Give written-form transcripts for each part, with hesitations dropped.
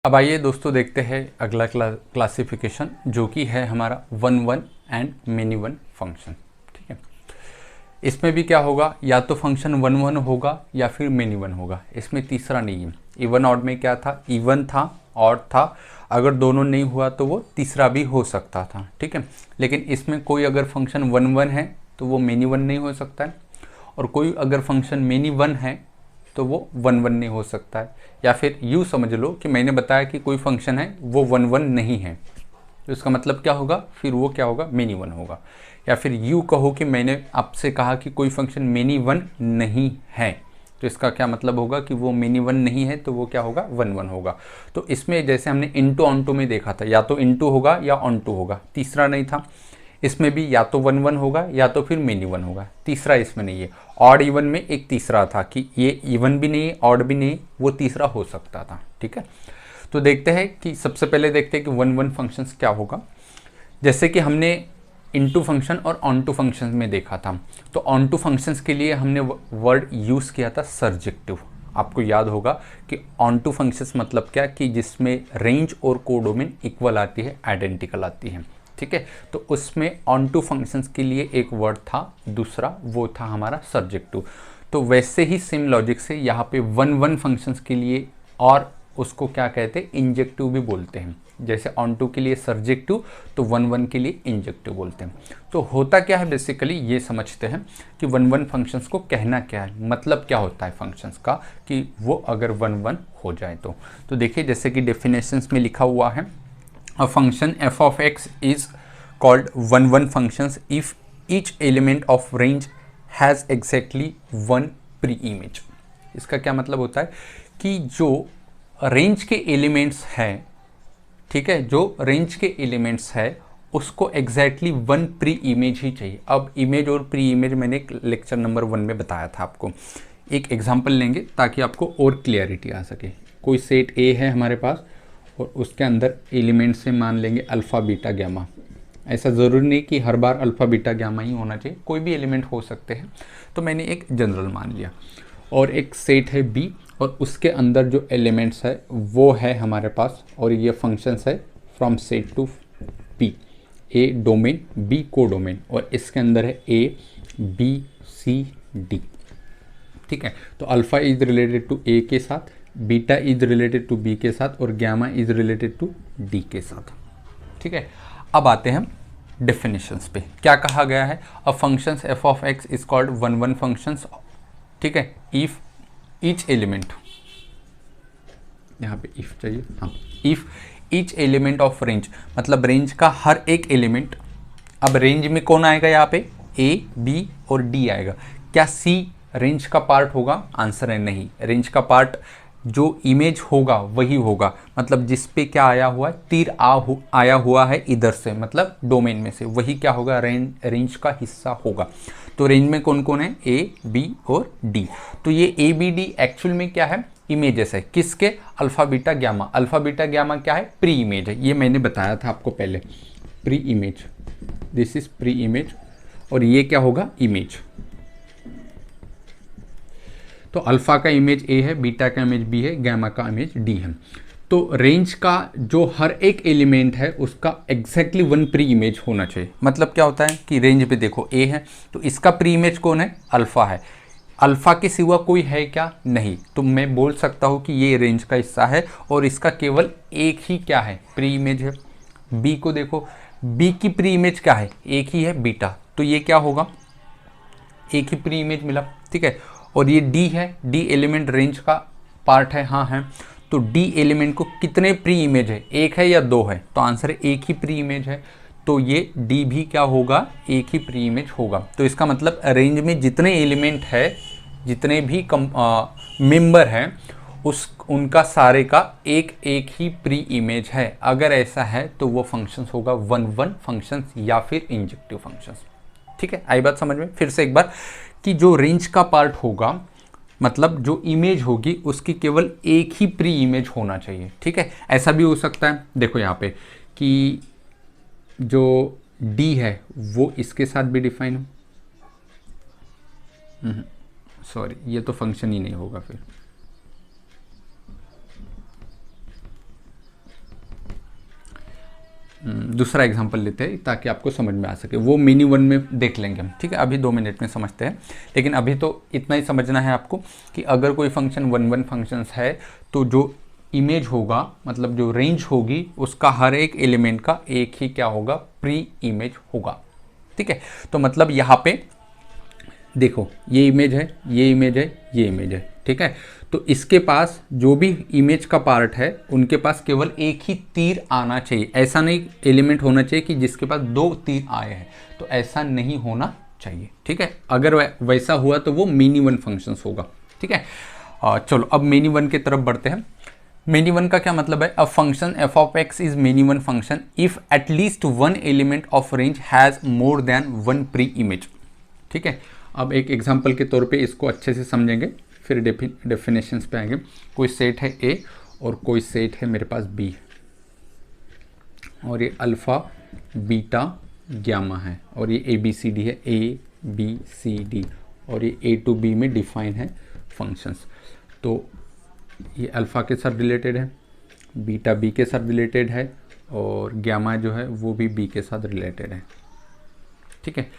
अब आइए दोस्तों देखते हैं अगला क्लासिफिकेशन जो कि है हमारा one one and many one function. ठीक है, इसमें भी क्या होगा, या तो फंक्शन वन वन होगा या फिर मेनी वन होगा, इसमें तीसरा नहीं है। इवन ऑड में क्या था, इवन था ऑड था, अगर दोनों नहीं हुआ तो वो तीसरा भी हो सकता था। ठीक है, लेकिन इसमें कोई अगर फंक्शन वन वन है तो वो मेनी वन नहीं हो सकता है, और कोई अगर फंक्शन मेनी वन है तो वो वन वन नहीं हो सकता है। या फिर यूँ समझ लो कि मैंने बताया कि कोई फंक्शन है वो वन वन नहीं है, तो इसका मतलब क्या होगा, फिर वो क्या होगा, मेनी वन होगा। या फिर यूँ कहो कि मैंने आपसे कहा कि कोई फंक्शन मेनी वन नहीं है, तो इसका क्या मतलब होगा कि वो मेनी वन नहीं है, तो वो क्या होगा, वन वन होगा। तो इसमें जैसे हमने इंटू ऑन टू में देखा था, या तो इंटू होगा या ऑन टू होगा, तीसरा नहीं था। इसमें भी या तो वन वन होगा या तो फिर मेनी वन होगा, तीसरा इसमें नहीं है। ऑड इवन में एक तीसरा था कि ये इवन भी नहीं है ऑड भी नहीं, वो तीसरा हो सकता था। ठीक है, तो देखते हैं कि सबसे पहले देखते हैं कि वन वन फंक्शंस क्या होगा। जैसे कि हमने इनटू फंक्शन और ऑन टू फंक्शन में देखा था, तो ऑन टू फंक्शंस के लिए हमने वर्ड यूज़ किया था सर्जेक्टिव। आपको याद होगा कि ऑन टू फंक्शंस मतलब क्या, कि जिसमें रेंज और कोडोमेन इक्वल आती है, आइडेंटिकल आती है। ठीक है, तो उसमें ऑन टू फंक्शंस के लिए एक वर्ड था दूसरा, वो था हमारा सर्जेक्टिव। तो वैसे ही सेम लॉजिक से यहाँ पे वन वन फंक्शंस के लिए, और उसको क्या कहते हैं, इंजेक्टिव भी बोलते हैं। जैसे ऑन टू के लिए सर्जेक्टिव, तो वन वन के लिए इंजेक्टिव बोलते हैं। तो होता क्या है, बेसिकली ये समझते हैं कि वन वन फंक्शंस को कहना क्या है, मतलब क्या होता है फंक्शंस का, कि वो अगर वन वन हो जाए तो देखिए जैसे कि डेफिनेशंस में लिखा हुआ है, a function f of x is called one functions if each element of range has exactly one pre-image। इसका क्या मतलब होता है कि जो रेंज के एलिमेंट्स हैं, ठीक है, जो रेंज के एलिमेंट्स है उसको एग्जैक्टली वन प्री इमेज ही चाहिए। अब इमेज और प्री इमेज मैंने एक लेक्चर नंबर 1 में बताया था आपको। एक एग्जांपल लेंगे ताकि आपको और क्लियरिटी आ सके। कोई सेट ए है हमारे पास और उसके अंदर एलिमेंट से मान लेंगे अल्फ़ा बीटा गैमा। ऐसा ज़रूरी नहीं कि हर बार अल्फ़ा बीटा गैमा ही होना चाहिए, कोई भी एलिमेंट हो सकते हैं। तो मैंने एक जनरल मान लिया, और एक सेट है बी और उसके अंदर जो एलिमेंट्स है वो है हमारे पास, और ये फंक्शंस है from set to P, A domain B को डोमेन, और इसके अंदर है ए बी सी डी। ठीक है, तो alpha is related to A के साथ, beta is related to B के साथ, और gamma is related to D के साथ। ठीक है, अब आते हैं डेफिनेशंस पे। क्या कहा गया है, a functions F of x is called one one functions. ठीक है, इफ ईच एलिमेंट, यहाँ पे इफ चाहिए, हाँ, if each element of range, मतलब रेंज का हर एक एलिमेंट। अब रेंज में कौन आएगा, यहाँ पे ए बी और डी आएगा। क्या सी रेंज का पार्ट होगा, आंसर है नहीं। रेंज का पार्ट जो इमेज होगा वही होगा, मतलब जिस पे क्या आया हुआ है, तीर आया हुआ है इधर से, मतलब डोमेन में से, वही क्या होगा, रेंज का हिस्सा होगा। तो रेंज में कौन कौन है, ए बी और डी। तो ये ए बी डी एक्चुअल में क्या है, इमेजेस है, किसके, alpha beta gamma. Alpha beta gamma क्या है, प्री इमेज है, ये मैंने बताया था आपको पहले, pre image, this is pre image, और ये क्या होगा, इमेज। तो अल्फा का इमेज ए है, बीटा का इमेज बी है, गैमा का इमेज डी है। तो रेंज का जो हर एक एलिमेंट है उसका एग्जैक्टली वन प्री इमेज होना चाहिए। मतलब क्या होता है कि रेंज पे देखो ए है, तो इसका प्री इमेज कौन है, अल्फा है। अल्फा के सिवा कोई है क्या, नहीं। तो मैं बोल सकता हूँ कि ये रेंज का हिस्सा है और इसका केवल एक ही क्या है, प्री इमेज है। बी को देखो, बी की प्री इमेज क्या है, एक ही है, बीटा। तो ये क्या होगा, एक ही प्री इमेज मिला। ठीक है, और ये डी है, डी एलिमेंट रेंज का पार्ट है, हाँ है। तो डी एलिमेंट को कितने प्री इमेज है, एक है या दो है, तो आंसर है एक ही प्री इमेज है। तो ये डी भी क्या होगा, एक ही प्री इमेज होगा। तो इसका मतलब रेंज में जितने एलिमेंट है, जितने भी मेंबर हैं, उनका सारे का एक एक ही प्री इमेज है। अगर ऐसा है तो वो फंक्शंस होगा वन वन फंक्शंस या फिर इंजेक्टिव फंक्शंस। ठीक है, आई बात समझ में। फिर से एक बार, कि जो रेंज का पार्ट होगा, मतलब जो इमेज होगी उसकी केवल एक ही प्री इमेज होना चाहिए। ठीक है, ऐसा भी हो सकता है, देखो यहाँ पे कि जो डी है वो इसके साथ भी डिफाइन हो, सॉरी ये तो फंक्शन ही नहीं होगा फिर। दूसरा एग्जांपल लेते हैं ताकि आपको समझ में आ सके, वो मिनी वन में देख लेंगे हम, ठीक है। अभी 2 मिनट में समझते हैं, लेकिन अभी तो इतना ही समझना है आपको कि अगर कोई फंक्शन वन वन फंक्शंस है तो जो इमेज होगा, मतलब जो रेंज होगी, उसका हर एक एलिमेंट का एक ही क्या होगा, प्री इमेज होगा, ठीक है। तो मतलब यहाँ पे देखो ये इमेज है, ये इमेज है, ये इमेज है, ठीक है। तो इसके पास जो भी इमेज का पार्ट है उनके पास केवल एक ही तीर आना चाहिए। ऐसा नहीं एलिमेंट होना चाहिए कि जिसके पास 2 तीर आए हैं, तो ऐसा नहीं होना चाहिए, ठीक है। अगर वैसा हुआ तो वो मिनी वन फंक्शंस होगा, ठीक है। चलो अब मिनी वन की तरफ बढ़ते हैं। मिनी वन का क्या मतलब है, a function F of x is mini one function if at least one element of range has more then one pre image, ठीक है। अब एक एग्जांपल के तौर पे इसको अच्छे से समझेंगे, फिर डेफिनेशंस पे आएंगे। कोई सेट है ए और कोई सेट है मेरे पास बी, और ये अल्फ़ा बीटा गामा है, और ये ए बी सी डी है, ए बी सी डी, और ये ए टू बी में डिफाइन है फंक्शंस। तो ये अल्फ़ा के साथ रिलेटेड है, बीटा बी के साथ रिलेटेड है, और गामा जो है वो भी बी के साथ रिलेटेड है, ठीक है।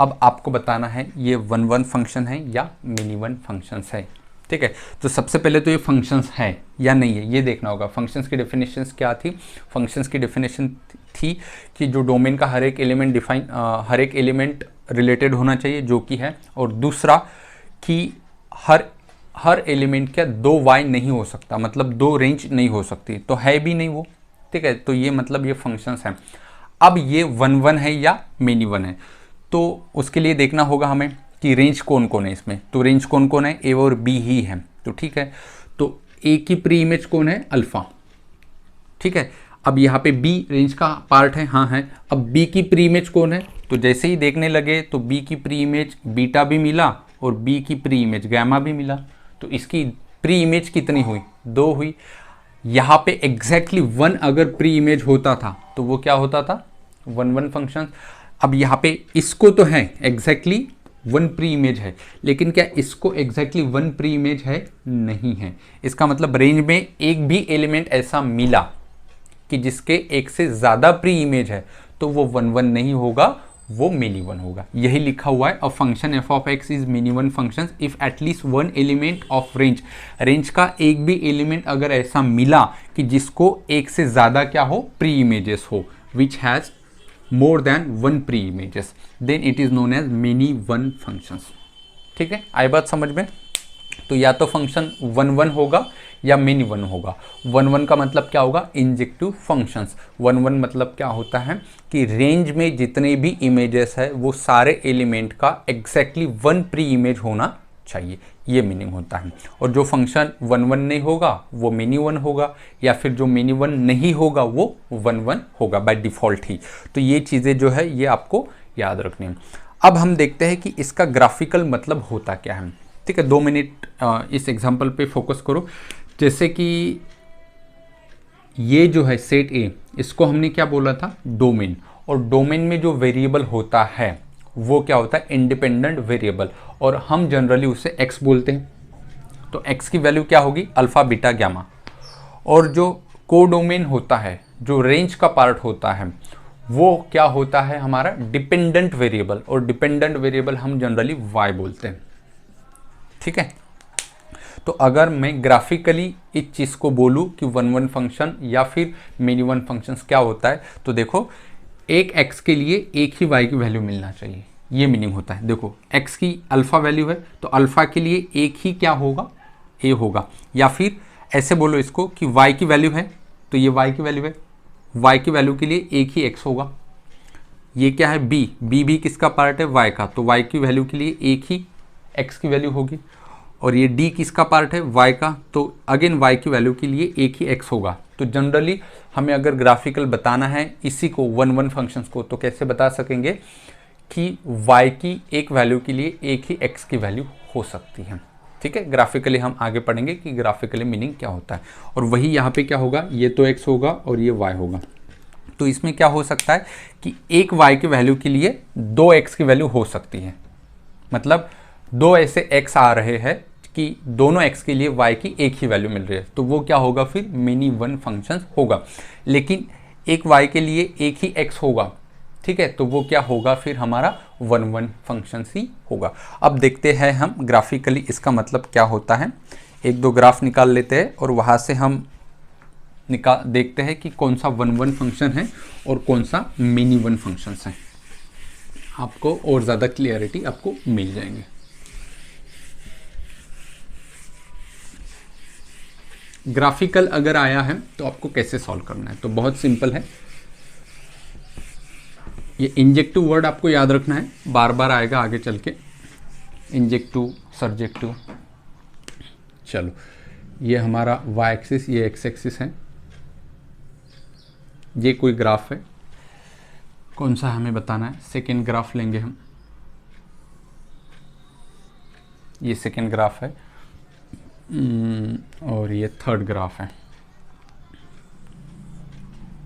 अब आपको बताना है ये वन वन फंक्शन है या मिनी वन फंक्शंस है, ठीक है। तो सबसे पहले तो ये फंक्शंस है या नहीं है ये देखना होगा। फंक्शंस की डेफिनेशंस क्या थी, फंक्शंस की डेफिनेशन थी कि जो डोमेन का हर एक एलिमेंट रिलेटेड होना चाहिए, जो कि है, और दूसरा कि हर एलिमेंट क्या 2 वाई नहीं हो सकता, मतलब 2 रेंज नहीं हो सकती, तो है भी नहीं वो, ठीक है। तो ये मतलब ये फंक्शंस हैं। अब ये वन वन है या मिनी वन है, तो उसके लिए देखना होगा हमें कि रेंज कौन कौन है इसमें। तो रेंज कौन कौन है, ए और बी ही है, तो ठीक है। तो ए की प्री इमेज कौन है, अल्फ़ा, ठीक है। अब यहाँ पे बी रेंज का पार्ट है, हाँ है। अब बी की प्री इमेज कौन है, तो जैसे ही देखने लगे तो बी की प्री इमेज बीटा भी मिला और बी की प्री इमेज गामा भी मिला, तो इसकी प्री इमेज कितनी हुई, 2 हुई। यहाँ पे एग्जैक्टली 1 अगर प्री इमेज होता था तो वो क्या होता था, वन वन फंक्शन। अब यहाँ पे इसको तो है एग्जैक्टली 1 प्री इमेज है, लेकिन क्या इसको एग्जैक्टली 1 प्री इमेज है, नहीं है। इसका मतलब रेंज में एक भी एलिमेंट ऐसा मिला कि जिसके एक से ज़्यादा प्री इमेज है, तो वो वन वन नहीं होगा, वो मिनी वन होगा। यही लिखा हुआ है, a function F of x is mini one function if at least one element of range का एक भी एलिमेंट अगर ऐसा मिला कि जिसको एक से ज़्यादा क्या हो, प्री इमेजेस हो, which has more than 1 pre images, then it is known as many one functions, ठीक है। आई बात समझ में। तो या तो फंक्शन वन वन होगा या मिनी वन होगा। वन वन का मतलब क्या होगा, इंजेक्टिव फंक्शंस। वन वन मतलब क्या होता है कि रेंज में जितने भी इमेजेस है वो सारे एलिमेंट का एग्जैक्टली 1 प्री इमेज होना चाहिए, ये मीनिंग होता है। और जो फंक्शन वन वन नहीं होगा वो मिनी वन होगा, या फिर जो मिनी वन नहीं होगा वो वन वन होगा बाय डिफ़ॉल्ट ही। तो ये चीज़ें जो है ये आपको याद रखनी है। अब हम देखते हैं कि इसका ग्राफिकल मतलब होता क्या है, ठीक है। 2 मिनट इस एग्जांपल पे फोकस करो। जैसे कि ये जो है सेट ए, इसको हमने क्या बोला था, डोमेन, और डोमेन में जो वेरिएबल होता है वो क्या होता है, इंडिपेंडेंट वेरिएबल, और हम जनरली उसे x बोलते हैं। तो x की वैल्यू क्या होगी, अल्फ़ा बीटा गामा। और जो कोडोमेन होता है, जो रेंज का पार्ट होता है, वो क्या होता है हमारा डिपेंडेंट वेरिएबल, और डिपेंडेंट वेरिएबल हम जनरली y बोलते हैं, ठीक है। तो अगर मैं ग्राफिकली इस चीज़ को बोलूँ कि वन वन फंक्शन या फिर मिनी वन फंक्शंस क्या होता है, तो देखो एक x के लिए एक ही y की वैल्यू मिलना चाहिए, ये मीनिंग होता है। देखो x की अल्फ़ा वैल्यू है तो अल्फ़ा के लिए एक ही क्या होगा, a होगा। या फिर ऐसे बोलो इसको कि y की वैल्यू है तो ये y की वैल्यू है, y की वैल्यू के लिए एक ही x होगा। ये क्या है b भी किसका पार्ट है, y का, तो y की वैल्यू के लिए एक ही x की वैल्यू होगी। और ये d किसका पार्ट है, y का, तो अगेन y की वैल्यू के लिए एक ही x होगा। तो जनरली हमें अगर ग्राफिकल बताना है इसी को वन वन फंक्शंस को, तो कैसे बता सकेंगे कि y की एक वैल्यू के लिए एक ही x की वैल्यू हो सकती है, ठीक है। ग्राफिकली हम आगे पढ़ेंगे कि ग्राफिकली मीनिंग क्या होता है। और वही यहाँ पे क्या होगा, ये तो x होगा और ये y होगा। तो इसमें क्या हो सकता है कि एक y की वैल्यू के लिए 2 x की वैल्यू हो सकती है, मतलब 2 ऐसे x आ रहे हैं कि दोनों x के लिए y की एक ही वैल्यू मिल रही है, तो वो क्या होगा, फिर मिनी वन फंक्शन होगा। लेकिन एक y के लिए एक ही x होगा, ठीक है, तो वो क्या होगा फिर हमारा 1 1 फंक्शन ही होगा। अब देखते हैं हम ग्राफिकली इसका मतलब क्या होता है। एक दो ग्राफ निकाल लेते हैं और वहाँ से हम देखते हैं कि कौन सा 1 1 फंक्शन है और कौन सा मिनी 1 फंक्शन है। आपको और ज़्यादा क्लियरिटी आपको मिल जाएंगे। ग्राफिकल अगर आया है तो आपको कैसे सॉल्व करना है, तो बहुत सिंपल है। ये इंजेक्टिव वर्ड आपको याद रखना है, बार बार आएगा आगे चल के, इंजेक्टिव सर्जेक्टिव। चलो ये हमारा y एक्सिस, ये x एक्सिस है, ये कोई ग्राफ है, कौन सा हमें बताना है। सेकेंड ग्राफ लेंगे हम, ये सेकेंड ग्राफ है और ये थर्ड ग्राफ है,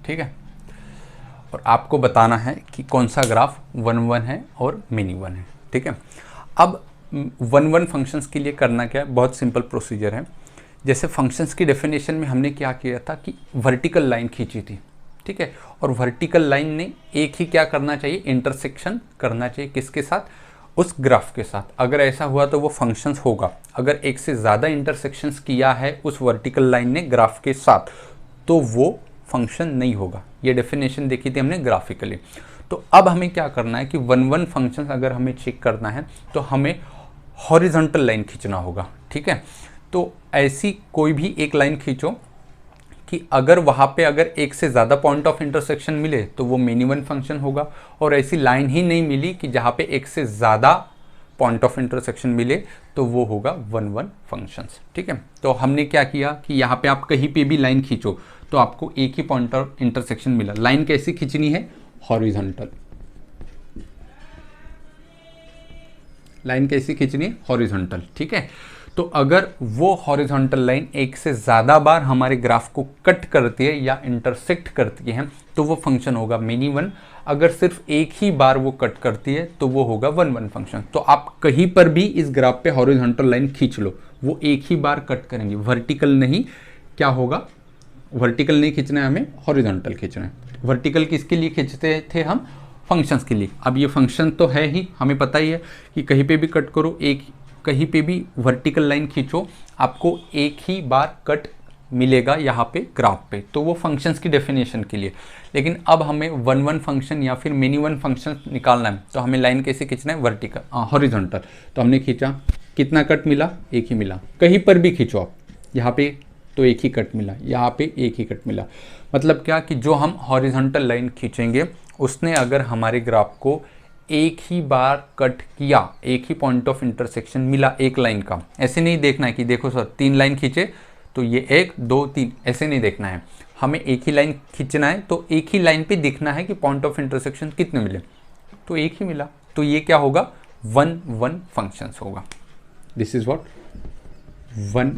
ठीक है। और आपको बताना है कि कौन सा ग्राफ 1 1 है और मिनी 1 है, ठीक है। अब 1 1 फंक्शंस के लिए करना क्या है, बहुत सिंपल प्रोसीजर है। जैसे फंक्शंस की डेफिनेशन में हमने क्या किया था कि वर्टिकल लाइन खींची थी, ठीक है, और वर्टिकल लाइन ने एक ही क्या करना चाहिए, इंटरसेक्शन करना चाहिए, किसके साथ, उस ग्राफ के साथ। अगर ऐसा हुआ तो वो फंक्शंस होगा। अगर एक से ज़्यादा इंटरसेक्शंस किया है उस वर्टिकल लाइन ने ग्राफ के साथ, तो वो फंक्शन नहीं होगा। ये डेफिनेशन देखी थी हमने ग्राफिकली। तो अब हमें क्या करना है कि 1 1 फंक्शन अगर हमें चेक करना है तो हमें हॉरिजॉन्टल लाइन खींचना होगा, ठीक है। तो ऐसी कोई भी एक लाइन खींचो कि अगर वहाँ पे अगर एक से ज़्यादा पॉइंट ऑफ इंटरसेक्शन मिले तो वो मिनी 1 फंक्शन होगा, और ऐसी लाइन ही नहीं मिली कि जहाँ पे एक से ज़्यादा पॉइंट ऑफ इंटरसेक्शन मिले तो वो होगा 1 1 फंक्शंस, ठीक है। तो हमने क्या किया कि यहाँ पे आप कहीं पे भी लाइन खींचो तो आपको एक ही पॉइंट ऑफ इंटरसेक्शन मिला। लाइन कैसी खींचनी है, हॉरिजॉन्टल। लाइन कैसी खींचनी है, हॉरिजॉन्टल, ठीक है। तो अगर वो हॉरिजॉन्टल लाइन एक से ज़्यादा बार हमारे ग्राफ को कट करती है या इंटरसेक्ट करती है तो वो फंक्शन होगा मिनी 1। अगर सिर्फ एक ही बार वो कट करती है तो वो होगा 1 1 फंक्शन। तो आप कहीं पर भी इस ग्राफ पे हॉरिजॉन्टल लाइन खींच लो, वो एक ही बार कट करेंगे, वर्टिकल नहीं, क्या होगा, वर्टिकल नहीं खींचना है हमें, हॉरिजॉन्टल खींचना है। वर्टिकल किसके लिए खींचते थे हम, फंक्शंस के लिए। अब ये फंक्शन तो है ही, हमें पता ही है कि कहीं पे भी कट करो, एक कहीं पे भी वर्टिकल लाइन खींचो, आपको एक ही बार कट मिलेगा यहाँ पे ग्राफ पे, तो वो फंक्शंस की डेफिनेशन के लिए। लेकिन अब हमें 1 1 फंक्शन या फिर मिनी 1 फंक्शन निकालना है, तो हमें लाइन कैसे खींचना है, वर्टिकल, हॉरिजॉन्टल। तो हमने खींचा, कितना कट मिला, एक ही मिला। कहीं पर भी खींचो आप, यहाँ पे तो एक ही कट मिला, यहाँ पे एक ही कट मिला। मतलब क्या कि जो हम हॉरिजॉन्टल लाइन खींचेंगे उसने अगर हमारे ग्राफ को एक ही बार कट किया, एक ही पॉइंट ऑफ इंटरसेक्शन मिला एक लाइन का, ऐसे नहीं देखना है कि देखो सर 3 लाइन खींचे तो ये 1 2 3, ऐसे नहीं देखना है। हमें एक ही लाइन खींचना है तो एक ही लाइन पे दिखना है कि पॉइंट ऑफ इंटरसेक्शन कितने मिले, तो एक ही मिला, तो ये क्या होगा, 1 1 फंक्शंस होगा। दिस इज व्हाट 1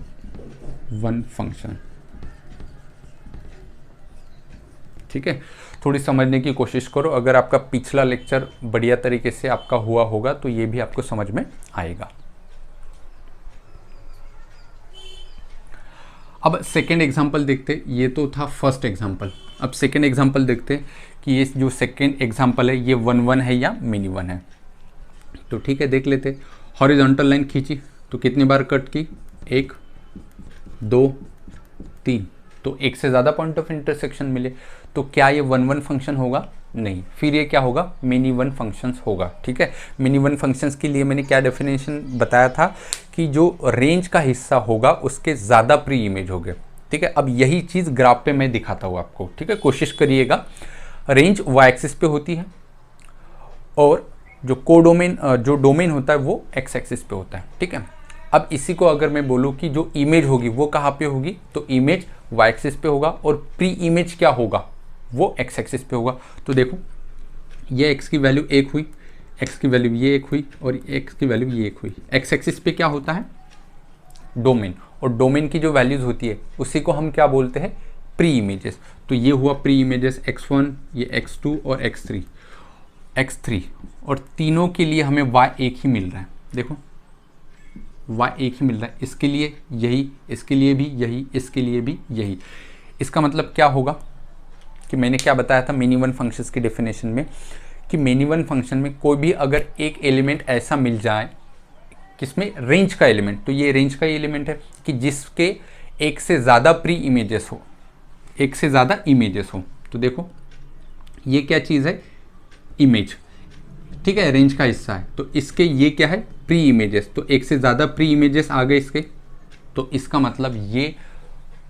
1 फंक्शन, ठीक है। थोड़ी समझने की कोशिश करो, अगर आपका पिछला लेक्चर बढ़िया तरीके से आपका हुआ होगा तो ये भी आपको समझ में आएगा। अब सेकेंड एग्जाम्पल देखते, ये तो था फर्स्ट एग्जाम्पल। अब सेकेंड एग्जाम्पल देखते कि ये जो सेकेंड एग्जाम्पल है ये 1 1 है या मिनी 1 है। तो ठीक है, देख लेते। हॉरिजॉन्टल लाइन खींची तो कितनी बार कट की, 1 2 3, तो एक से ज़्यादा पॉइंट ऑफ इंटरसेक्शन मिले, तो क्या ये 1 1 फंक्शन होगा, नहीं, फिर ये क्या होगा, मिनी 1 फंक्शंस होगा, ठीक है। मिनी 1 फंक्शंस के लिए मैंने क्या डेफिनेशन बताया था कि जो रेंज का हिस्सा होगा उसके ज़्यादा प्री इमेज होंगे, ठीक है। अब यही चीज़ ग्राफ पे मैं दिखाता हूँ आपको, ठीक है, कोशिश करिएगा। रेंज y एक्सिस पे होती है और जो कोडोमेन जो डोमेन होता है वो x एक्सिस पे होता है, ठीक है। अब इसी को अगर मैं बोलूँ कि जो इमेज होगी वो कहाँ पे होगी, तो इमेज y एक्सिस पे होगा और प्री इमेज क्या होगा, वो x एक्सिस पे होगा। तो देखो ये x की वैल्यू 1 हुई, x की वैल्यू ये 1 हुई और x की वैल्यू ये 1 हुई। x एक्सिस पे क्या होता है, डोमेन, और डोमेन की जो वैल्यूज़ होती है उसी को हम क्या बोलते हैं, प्री इमेजेस। तो ये हुआ प्री इमेजेस x1, ये x2 और x3, और तीनों के लिए हमें y एक ही मिल रहा है। देखो y एक ही मिल रहा है, इसके लिए यही, इसके लिए भी यही, इसके लिए भी यही। इसका मतलब क्या होगा, कि मैंने क्या बताया था मेनी वन फंक्शंस की डेफिनेशन में, कि मेनी वन फंक्शन में कोई भी अगर एक एलिमेंट ऐसा मिल जाए किसमें, रेंज का एलिमेंट, तो ये रेंज का एलिमेंट है कि जिसके एक से ज़्यादा प्री इमेजेस हो, एक से ज़्यादा इमेजेस हो। तो देखो ये क्या चीज़ है, इमेज, ठीक है, रेंज का हिस्सा है, तो इसके ये क्या है, प्री इमेजेस, तो एक से ज़्यादा प्री इमेजेस आ गए इसके, तो इसका मतलब ये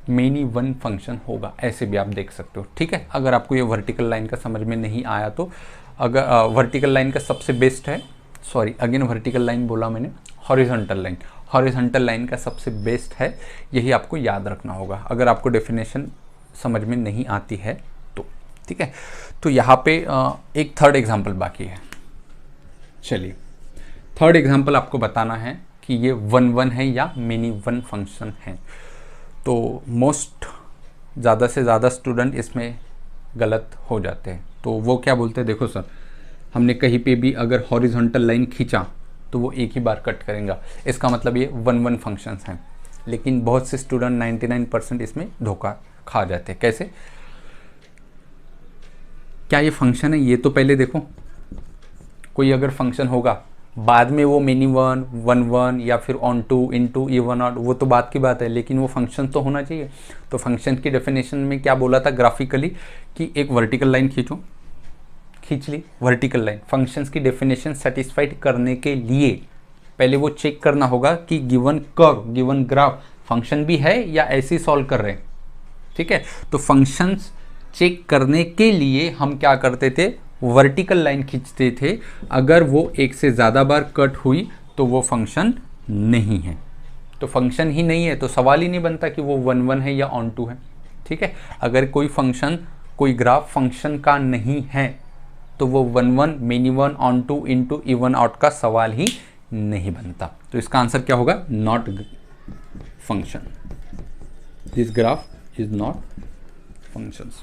मेनी वन फंक्शन होगा, ऐसे भी आप देख सकते हो। ठीक है, अगर आपको ये वर्टिकल लाइन का समझ में नहीं आया तो अगर वर्टिकल लाइन का सबसे बेस्ट है, सॉरी अगेन वर्टिकल लाइन बोला मैंने, हॉरिजॉन्टल लाइन, हॉरिजॉन्टल लाइन का सबसे बेस्ट है, यही आपको याद रखना होगा अगर आपको डेफिनेशन समझ में नहीं आती है तो। ठीक है, तो यहाँ पे एक थर्ड एग्जाम्पल बाकी है। चलिए थर्ड एग्जाम्पल आपको बताना है कि ये वन वन है या मेनी वन फंक्शन है। तो मोस्ट ज़्यादा से ज़्यादा स्टूडेंट इसमें गलत हो जाते हैं। तो वो क्या बोलते हैं, देखो सर हमने कहीं पे भी अगर हॉरिजॉन्टल लाइन खींचा तो वो एक ही बार कट करेगा, इसका मतलब ये वन वन फंक्शंस हैं। लेकिन बहुत से स्टूडेंट 99% इसमें धोखा खा जाते हैं। कैसे, क्या ये फंक्शन है, ये तो पहले देखो, कोई अगर फंक्शन होगा बाद में वो मिनी वन, वन वन या फिर onto, into, even out, वो तो बात की बात है, लेकिन वो फंक्शन तो होना चाहिए। तो फंक्शन की डेफिनेशन में क्या बोला था ग्राफिकली, कि एक वर्टिकल लाइन खींचो, खींच ली वर्टिकल लाइन। फंक्शंस की डेफिनेशन सेटिस्फाइड करने के लिए पहले वो चेक करना होगा कि given curve, given graph function भी है या ऐसे ही सॉल्व कर रहे हैं। ठीक है, तो फंक्शंस चेक करने के लिए हम क्या करते थे, वर्टिकल लाइन खींचते थे। अगर वो एक से ज़्यादा बार कट हुई तो वो फंक्शन नहीं है, तो फंक्शन ही नहीं है तो सवाल ही नहीं बनता कि वो वन वन है या ऑन टू है। ठीक है, अगर कोई फंक्शन, कोई ग्राफ फंक्शन का नहीं है तो वो one one, many one, onto, into, even out का सवाल ही नहीं बनता। तो इसका आंसर क्या होगा, not function, this graph is not functions.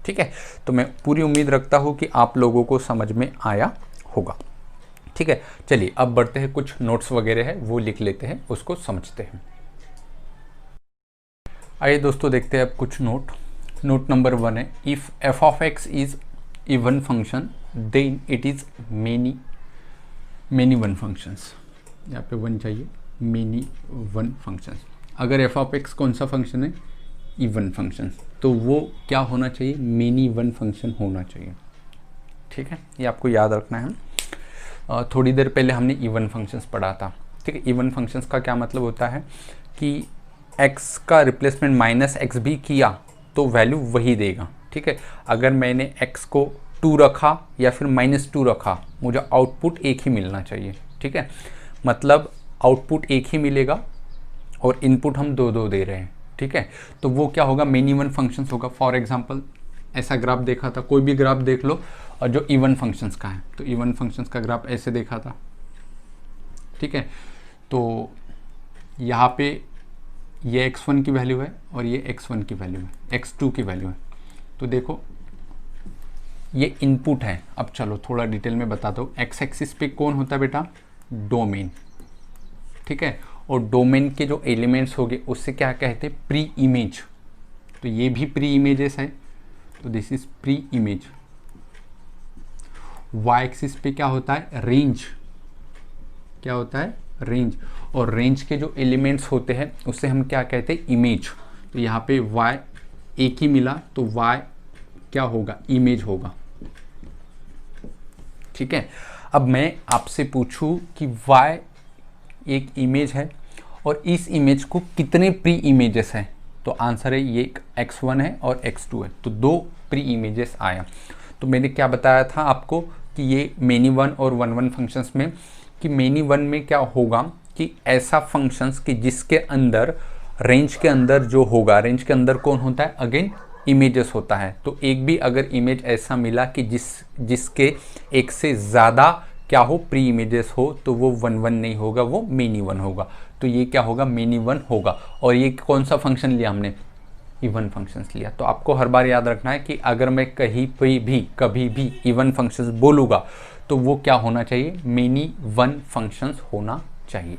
ठीक है, तो मैं पूरी उम्मीद रखता हूँ कि आप लोगों को समझ में आया होगा। ठीक है, चलिए अब बढ़ते हैं, कुछ नोट्स वगैरह है वो लिख लेते हैं, उसको समझते हैं। आइए दोस्तों देखते हैं अब कुछ नोट। नोट नंबर 1 है, if f of x is even function then it is many one functions. यहाँ पे वन चाहिए, मेनी वन फंक्शंस। अगर एफ ऑफ एक्स कौन सा फंक्शन है, इवन फंक्शन, तो वो क्या होना चाहिए, मेनी वन फंक्शन होना चाहिए। ठीक है, ये आपको याद रखना है। थोड़ी देर पहले हमने इवन फंक्शंस पढ़ा था। ठीक है, इवन फंक्शंस का क्या मतलब होता है कि x का रिप्लेसमेंट माइनस एक्स भी किया तो वैल्यू वही देगा। ठीक है, अगर मैंने x को 2 रखा या फिर -2 रखा, मुझे आउटपुट एक ही मिलना चाहिए। ठीक है, मतलब आउटपुट एक ही मिलेगा और इनपुट हम 2 दे रहे हैं। ठीक है, तो वो क्या होगा, मेनी वन फंक्शंस होगा। फॉर एग्जांपल ऐसा ग्राफ देखा था, कोई भी ग्राफ देख लो और जो इवन फंक्शंस का है, तो इवन फंक्शंस का ग्राफ ऐसे देखा था। ठीक है, तो यहाँ पे ये x1 की वैल्यू है और ये x1 की वैल्यू है, x2 की वैल्यू है। तो देखो ये इनपुट है। अब चलो थोड़ा डिटेल में बता दो, एक्स एक्सिस पे कौन होता है बेटा, डोमेन। ठीक है, और डोमेन के जो एलिमेंट्स होंगे उससे क्या कहते हैं, प्री इमेज। तो ये भी प्री इमेजेस है, तो this is pre image. Y axis पे क्या होता है, रेंज। क्या होता है, रेंज। और रेंज के जो एलिमेंट्स होते हैं उससे हम क्या कहते हैं, इमेज। तो यहाँ पे वाई एक ही मिला तो वाई क्या होगा, इमेज होगा। ठीक है, अब मैं आपसे पूछूं कि वाई एक इमेज है और इस इमेज को कितने प्री इमेजेस हैं, तो आंसर है ये x1 है और x2 है, तो 2 प्री इमेजेस आया। तो मैंने क्या बताया था आपको कि ये मेनी वन और वन वन फंक्शंस में, कि मेनी वन में क्या होगा कि ऐसा फंक्शंस कि जिसके अंदर रेंज के अंदर जो होगा, रेंज के अंदर कौन होता है, अगेन इमेजेस होता है। तो एक भी अगर इमेज ऐसा मिला कि जिसके एक से ज़्यादा क्या हो, प्री इमेजेस हो, तो वो वन वन नहीं होगा, वो मेनी वन होगा। तो ये क्या होगा, मेनी वन होगा। और ये कौन सा फंक्शन लिया हमने, इवन फंक्शंस लिया। तो आपको हर बार याद रखना है कि अगर मैं कहीं पे भी कभी भी इवन फंक्शंस बोलूँगा तो वो क्या होना चाहिए, मेनी वन फंक्शंस होना चाहिए।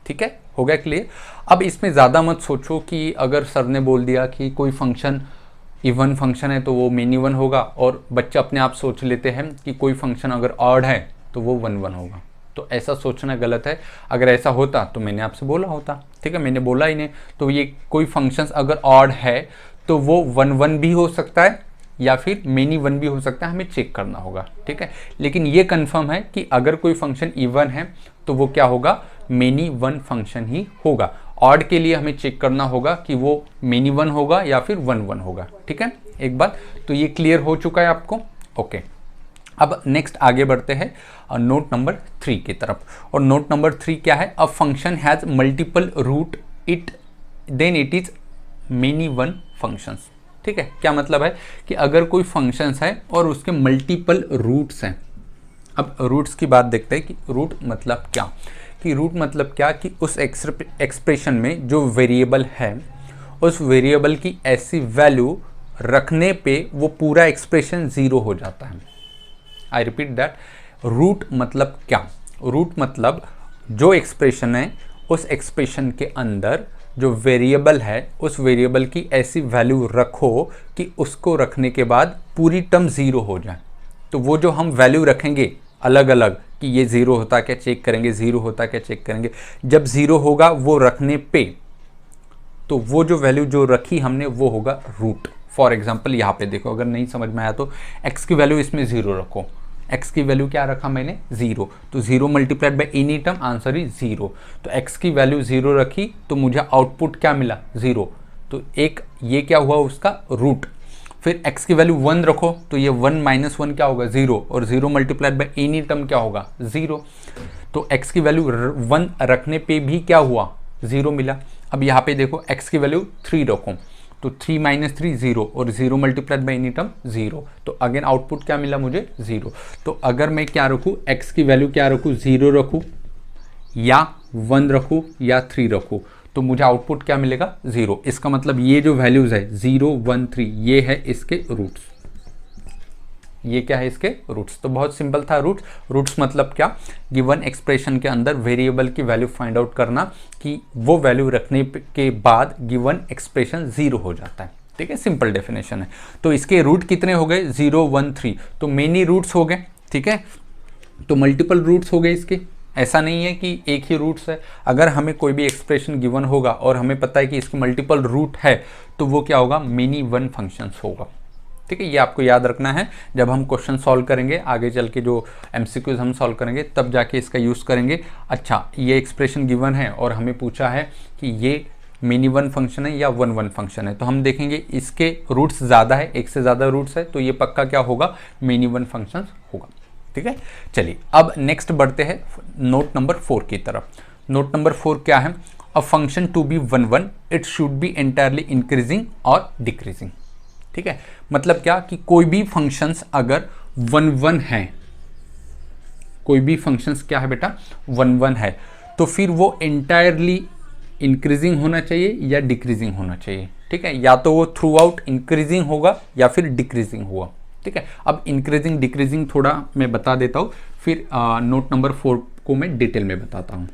ठीक है, हो गया क्लियर। अब इसमें ज़्यादा मत सोचो कि अगर सर ने बोल दिया कि कोई फंक्शन इवन फंक्शन है तो वो मेनी वन होगा, और बच्चे अपने आप सोच लेते हैं कि कोई फंक्शन अगर ऑड है तो वो 1 1 होगा। तो ऐसा सोचना गलत है। अगर ऐसा होता तो मैंने आपसे बोला होता, ठीक है, मैंने बोला ही नहीं। तो ये कोई फंक्शन अगर ऑड है तो वो 1 1 भी हो सकता है या फिर मेनी वन भी हो सकता है, हमें चेक करना होगा, ठीक है। लेकिन ये कंफर्म है कि अगर कोई फंक्शन इवन है तो वो क्या होगा, मेनी वन फंक्शन ही होगा। ऑड के लिए हमें चेक करना होगा कि वो मेनी वन होगा या फिर 1 1 होगा, ठीक है। एक बात तो ये क्लियर हो चुका है आपको, ओके। अब नेक्स्ट आगे बढ़ते हैं नोट नंबर 3 की तरफ। और नोट नंबर 3 क्या है, a function has multiple root it then it is many one functions, ठीक है। क्या मतलब है कि अगर कोई फंक्शंस है और उसके मल्टीपल रूट्स हैं। अब रूट्स की बात देखते हैं कि रूट मतलब क्या, कि रूट मतलब क्या कि उस एक्सप्रेशन में जो वेरिएबल है उस वेरिएबल की ऐसी वैल्यू रखने पे वो पूरा एक्सप्रेशन ज़ीरो हो जाता है। आई रिपीट दैट, रूट मतलब क्या, रूट मतलब जो एक्सप्रेशन है उस एक्सप्रेशन के अंदर जो वेरिएबल है उस वेरिएबल की ऐसी वैल्यू रखो कि उसको रखने के बाद पूरी टर्म ज़ीरो हो जाए। तो वो जो हम वैल्यू रखेंगे अलग अलग कि ये ज़ीरो होता क्या चेक करेंगे, ज़ीरो होता क्या चेक करेंगे, जब ज़ीरो होगा वो रखने पे तो वो जो वैल्यू जो रखी हमने वो होगा रूट। फॉर एग्जाम्पल यहाँ पे देखो, अगर नहीं समझ में आया तो x की वैल्यू इसमें ज़ीरो रखो। x की वैल्यू क्या रखा मैंने, ज़ीरो, तो zero multiplied by any term answer is zero. तो x की वैल्यू ज़ीरो रखी तो मुझे आउटपुट क्या मिला, ज़ीरो। तो एक ये क्या हुआ उसका रूट। फिर x की वैल्यू 1 रखो तो ये 1 माइनस 1 क्या होगा, ज़ीरो, और zero multiplied by any term क्या होगा, ज़ीरो। तो x की वैल्यू 1 रखने पे भी क्या हुआ, ज़ीरो मिला। अब यहाँ पे देखो x की वैल्यू 3 रखो तो 3 माइनस 3 ज़ीरो, और zero multiplied by any term zero, तो अगेन आउटपुट क्या मिला मुझे, ज़ीरो। तो अगर मैं क्या रखूँ, x की वैल्यू क्या रखूँ, ज़ीरो रखूँ या 1 रखूँ या 3 रखूँ, तो मुझे आउटपुट क्या मिलेगा, ज़ीरो। इसका मतलब ये जो वैल्यूज़ है 0 1 3 ये है इसके रूट्स, ये क्या है इसके रूट्स। तो बहुत सिंपल था रूट्स। रूट्स मतलब क्या, गिवन एक्सप्रेशन के अंदर वेरिएबल की वैल्यू फाइंड आउट करना कि वो वैल्यू रखने के बाद गिवन एक्सप्रेशन ज़ीरो हो जाता है, ठीक है, सिंपल डेफिनेशन है। तो इसके रूट कितने हो गए, 0 1 3, तो मेनी रूट्स हो गए, ठीक है। तो मल्टीपल रूट्स हो गए इसके, ऐसा नहीं है कि एक ही रूट्स है। अगर हमें कोई भी एक्सप्रेशन गिवन होगा और हमें पता है कि इसके मल्टीपल रूट है तो वो क्या होगा, मेनी वन फंक्शंस होगा, ठीक है। ये आपको याद रखना है, जब हम क्वेश्चन सॉल्व करेंगे आगे चल के, जो एमसीक्यूज हम सॉल्व करेंगे तब जाके इसका यूज़ करेंगे। अच्छा, ये एक्सप्रेशन गिवन है और हमें पूछा है कि ये मेनी वन फंक्शन है या 1 1 फंक्शन है, तो हम देखेंगे इसके रूट्स ज़्यादा है, एक से ज़्यादा रूट्स है, तो ये पक्का क्या होगा, मेनी वन फंक्शन होगा, ठीक है। चलिए अब नेक्स्ट बढ़ते हैं नोट नंबर 4 की तरफ। नोट नंबर 4 क्या है, a function to be 1 1 it should be entirely increasing और डिक्रीजिंग, ठीक है। मतलब क्या कि कोई भी फंक्शंस अगर 1 1 है, कोई भी फंक्शंस क्या है बेटा, 1 1 है, तो फिर वो एंटायरली इंक्रीजिंग होना चाहिए या डिक्रीजिंग होना चाहिए, ठीक है। या तो वो थ्रू आउट इंक्रीजिंग होगा या फिर डिक्रीजिंग होगा, ठीक है। अब इंक्रीजिंग डिक्रीजिंग थोड़ा मैं बता देता हूँ, फिर नोट नंबर 4 को मैं डिटेल में बताता हूँ।